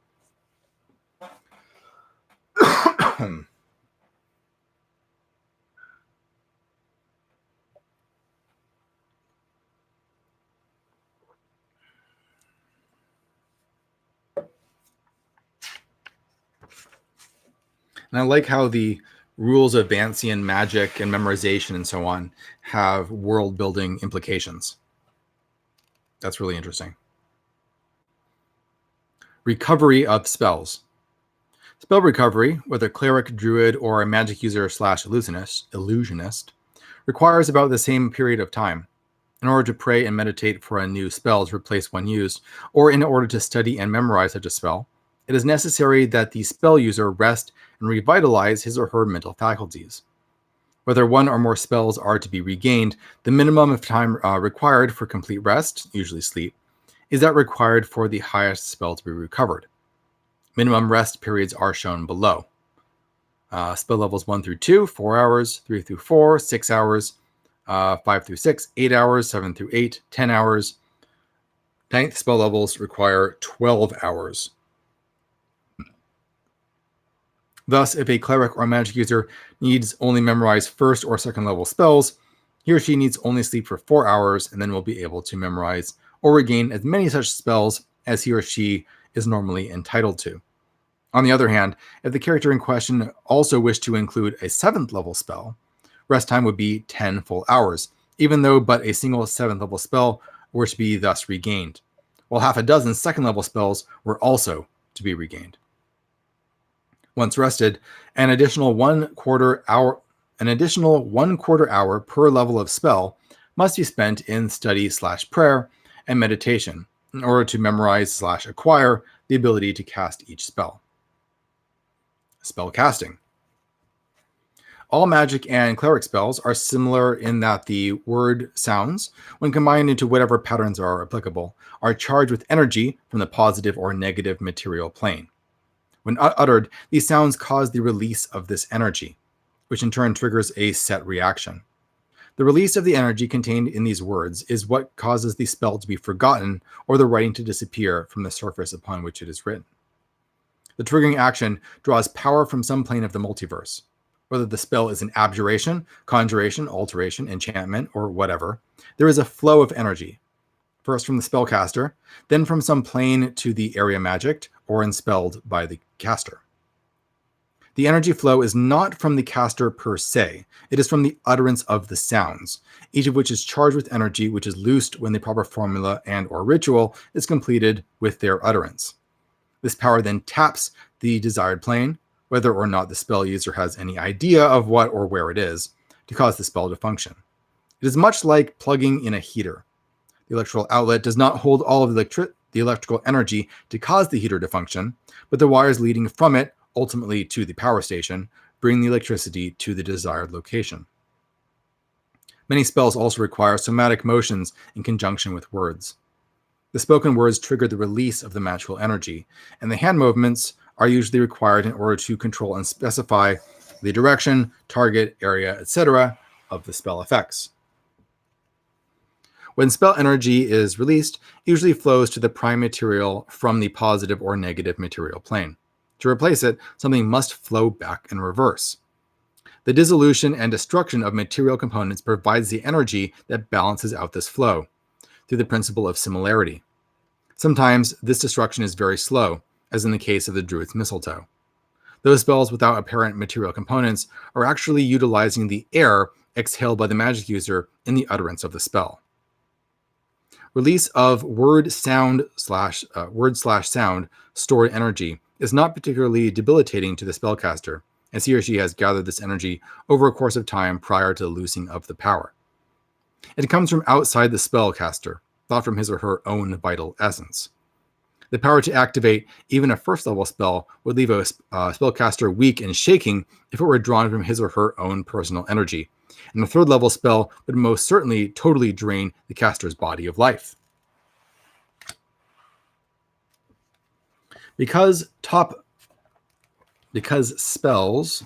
And I like how the rules of Vancian magic and memorization and so on have world building implications. That's really interesting. Recovery of spells. Spell recovery, whether cleric, druid, or a magic user / illusionist, requires about the same period of time. In order to pray and meditate for a new spell to replace one used, or in order to study and memorize such a spell, it is necessary that the spell user rest and revitalize his or her mental faculties. Whether one or more spells are to be regained, the minimum of time required for complete rest, usually sleep, is that required for the highest spell to be recovered. Minimum rest periods are shown below. Spell levels 1 through 2, 4 hours, 3 through 4, 6 hours, 5 through 6, 8 hours, 7 through 8, 10 hours. 9th spell levels require 12 hours. Thus, if a cleric or magic user needs only memorize 1st or 2nd level spells, He or she needs only sleep for 4 hours and then will be able to memorize or regain as many such spells as he or she is normally entitled to. On the other hand, if the character in question also wished to include a 7th level spell, rest time would be 10 full hours, even though but a single 7th level spell were to be thus regained, while half a dozen 2nd level spells were also to be regained. Once rested, an additional 1/4 hour per level of spell must be spent in study/prayer and meditation in order to memorize/acquire the ability to cast each spell. Spell casting. All magic and cleric spells are similar in that the word sounds, when combined into whatever patterns are applicable, are charged with energy from the positive or negative material plane. When uttered, these sounds cause the release of this energy, which in turn triggers a set reaction. The release of the energy contained in these words is what causes the spell to be forgotten or the writing to disappear from the surface upon which it is written. The triggering action draws power from some plane of the multiverse. Whether the spell is an abjuration, conjuration, alteration, enchantment, or whatever, there is a flow of energy, first from the spellcaster, then from some plane to the area magicked or enspelled by the caster. The energy flow is not from the caster per se, it is from the utterance of the sounds, each of which is charged with energy which is loosed when the proper formula and or ritual is completed with their utterance. This power then taps the desired plane, whether or not the spell user has any idea of what or where it is, to cause the spell to function. It is much like plugging in a heater. The electrical outlet does not hold all of the electrical energy to cause the heater to function, but the wires leading from it, ultimately to the power station, bring the electricity to the desired location. Many spells also require somatic motions in conjunction with words. The spoken words trigger the release of the magical energy, and the hand movements are usually required in order to control and specify the direction, target, area, etc. of the spell effects. When spell energy is released, it usually flows to the prime material from the positive or negative material plane. To replace it, something must flow back in reverse. The dissolution and destruction of material components provides the energy that balances out this flow through the principle of similarity. Sometimes this destruction is very slow, as in the case of the Druid's Mistletoe. Those spells without apparent material components are actually utilizing the air exhaled by the magic user in the utterance of the spell. Release of word/sound stored energy is not particularly debilitating to the spellcaster, as he or she has gathered this energy over a course of time prior to the loosing of the power. It comes from outside the spellcaster, not from his or her own vital essence. The power to activate even a first level spell would leave a spellcaster weak and shaking if it were drawn from his or her own personal energy, and a third level spell would most certainly totally drain the caster's body of life. Because spells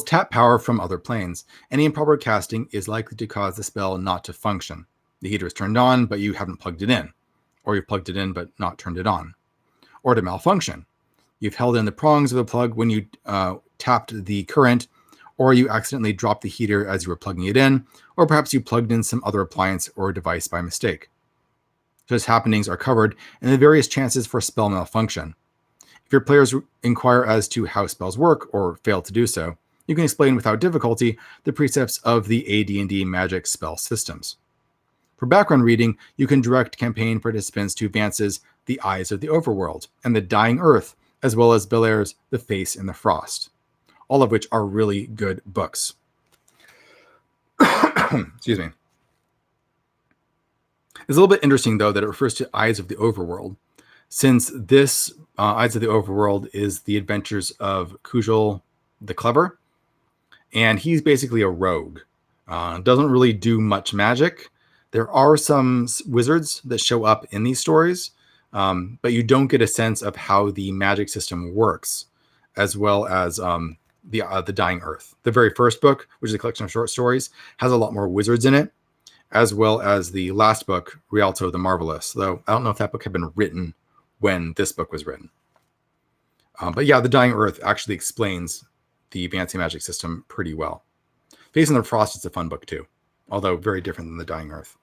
tap power from other planes, any improper casting is likely to cause the spell not to function. The heater is turned on, but you haven't plugged it in. Or you've plugged it in but not turned it on. Or to malfunction. You've held in the prongs of the plug when you tapped the current, or you accidentally dropped the heater as you were plugging it in, or perhaps you plugged in some other appliance or device by mistake. Such happenings are covered in the various chances for spell malfunction. If your players inquire as to how spells work, or fail to do so, you can explain without difficulty the precepts of the AD&D magic spell systems. For background reading, you can direct campaign participants to Vance's The Eyes of the Overworld and The Dying Earth, as well as Belair's The Face in the Frost, all of which are really good books. Excuse me. It's a little bit interesting, though, that it refers to Eyes of the Overworld, since this Eyes of the Overworld is the adventures of Kujal the Clever, and he's basically a rogue. Doesn't really do much magic. There are some wizards that show up in these stories, but you don't get a sense of how the magic system works, as well as the Dying Earth. The very first book, which is a collection of short stories, has a lot more wizards in it, as well as the last book, Rialto the Marvelous, though I don't know if that book had been written when this book was written. But yeah, the Dying Earth actually explains the Vance magic system pretty well. Face in the Frost is a fun book too, although very different than The Dying Earth.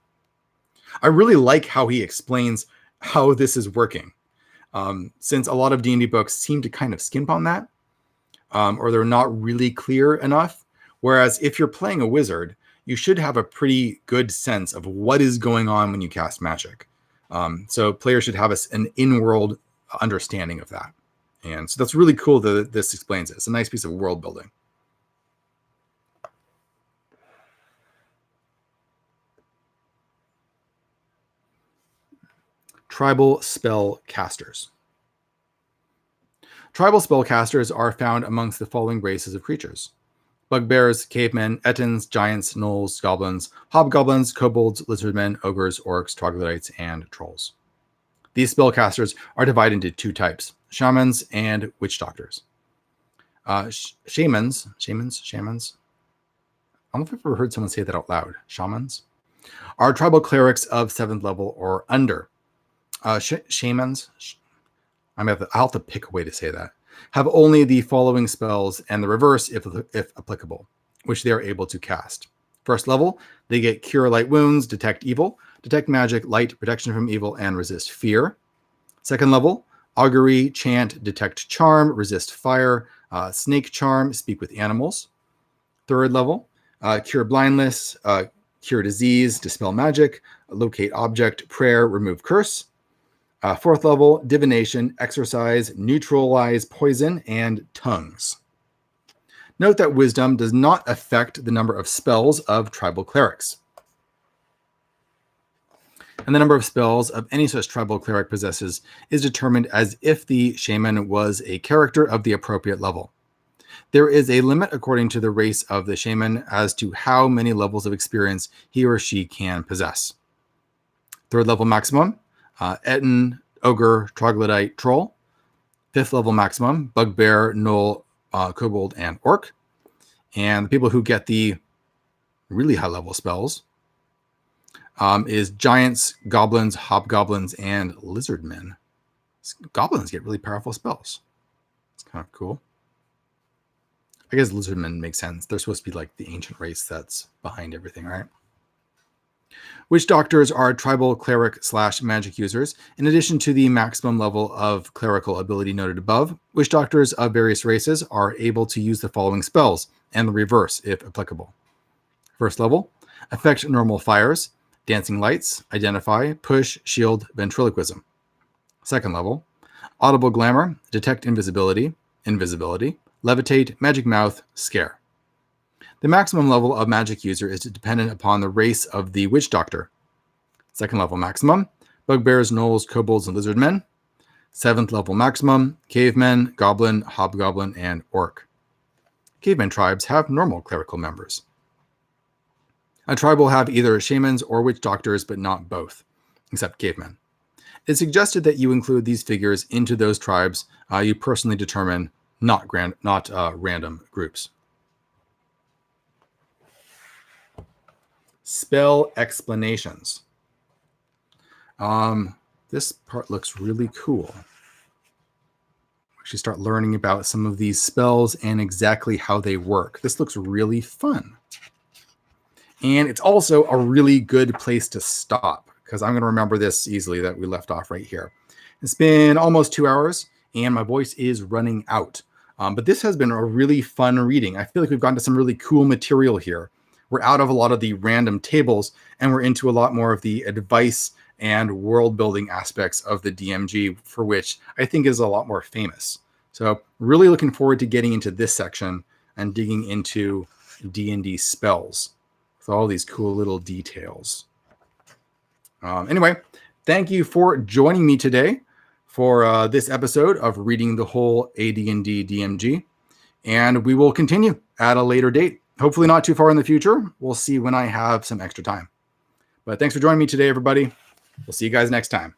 I really like how he explains how this is working, since a lot of D&D books seem to kind of skimp on that, or they're not really clear enough. Whereas if you're playing a wizard, you should have a pretty good sense of what is going on when you cast magic. So players should have an in-world understanding of that. And so that's really cool that this explains it. It's a nice piece of world building. Tribal spell casters. Tribal spellcasters are found amongst the following races of creatures: bugbears, cavemen, ettins, giants, gnolls, goblins, hobgoblins, kobolds, lizardmen, ogres, orcs, troglodytes, and trolls. These spellcasters are divided into two types: shamans and witch doctors. Shamans. I don't know if I've ever heard someone say that out loud. Shamans are tribal clerics of 7th level or under. Shamans, I'll have to pick a way to say that, have only the following spells and the reverse if applicable, which they are able to cast. First level, they get Cure Light Wounds, Detect Evil, Detect Magic, Light, Protection from Evil, and Resist Fear. Second level, Augury, Chant, Detect Charm, Resist Fire, Snake Charm, Speak with Animals. Third level, Cure Blindness, Cure Disease, Dispel Magic, Locate Object, Prayer, Remove Curse. Fourth level, Divination, Exorcise, Neutralize Poison, and Tongues. Note that Wisdom does not affect the number of spells of tribal clerics. And the number of spells of any such tribal cleric possesses is determined as if the shaman was a character of the appropriate level. There is a limit according to the race of the shaman as to how many levels of experience he or she can possess. Third level maximum, Ettin, Ogre, Troglodyte, Troll. 5th level maximum, Bugbear, Gnoll, Kobold, and Orc. And the people who get the really high level spells is Giants, Goblins, Hobgoblins, and Lizardmen. Goblins get really powerful spells. It's kind of cool. I guess Lizardmen make sense. They're supposed to be like the ancient race that's behind everything, right? Witch doctors are tribal cleric / magic users. In addition to the maximum level of clerical ability noted above, witch doctors of various races are able to use the following spells, and the reverse if applicable. First level, affect normal fires, dancing lights, identify, push, shield, ventriloquism. Second level, audible glamour, detect invisibility, levitate, magic mouth, scare. The maximum level of magic user is dependent upon the race of the witch doctor. Second level maximum, bugbears, gnolls, kobolds, and lizardmen. 7th level maximum, cavemen, goblin, hobgoblin, and orc. Caveman tribes have normal clerical members. A tribe will have either shamans or witch doctors, but not both, except cavemen. It's suggested that you include these figures into those tribes you personally determine, not random groups. Spell explanations. This part looks really cool. We should start learning about some of these spells and exactly how they work. This looks really fun. And it's also a really good place to stop, because I'm going to remember this easily that we left off right here. It's been almost 2 hours and my voice is running out. But this has been a really fun reading. I feel like we've gotten to some really cool material here. We're out of a lot of the random tables and we're into a lot more of the advice and world building aspects of the DMG, for which I think is a lot more famous. So really looking forward to getting into this section and digging into D&D spells with all these cool little details. Anyway, thank you for joining me today for this episode of reading the whole AD&D DMG. And we will continue at a later date. Hopefully not too far in the future. We'll see when I have some extra time. But thanks for joining me today, everybody. We'll see you guys next time.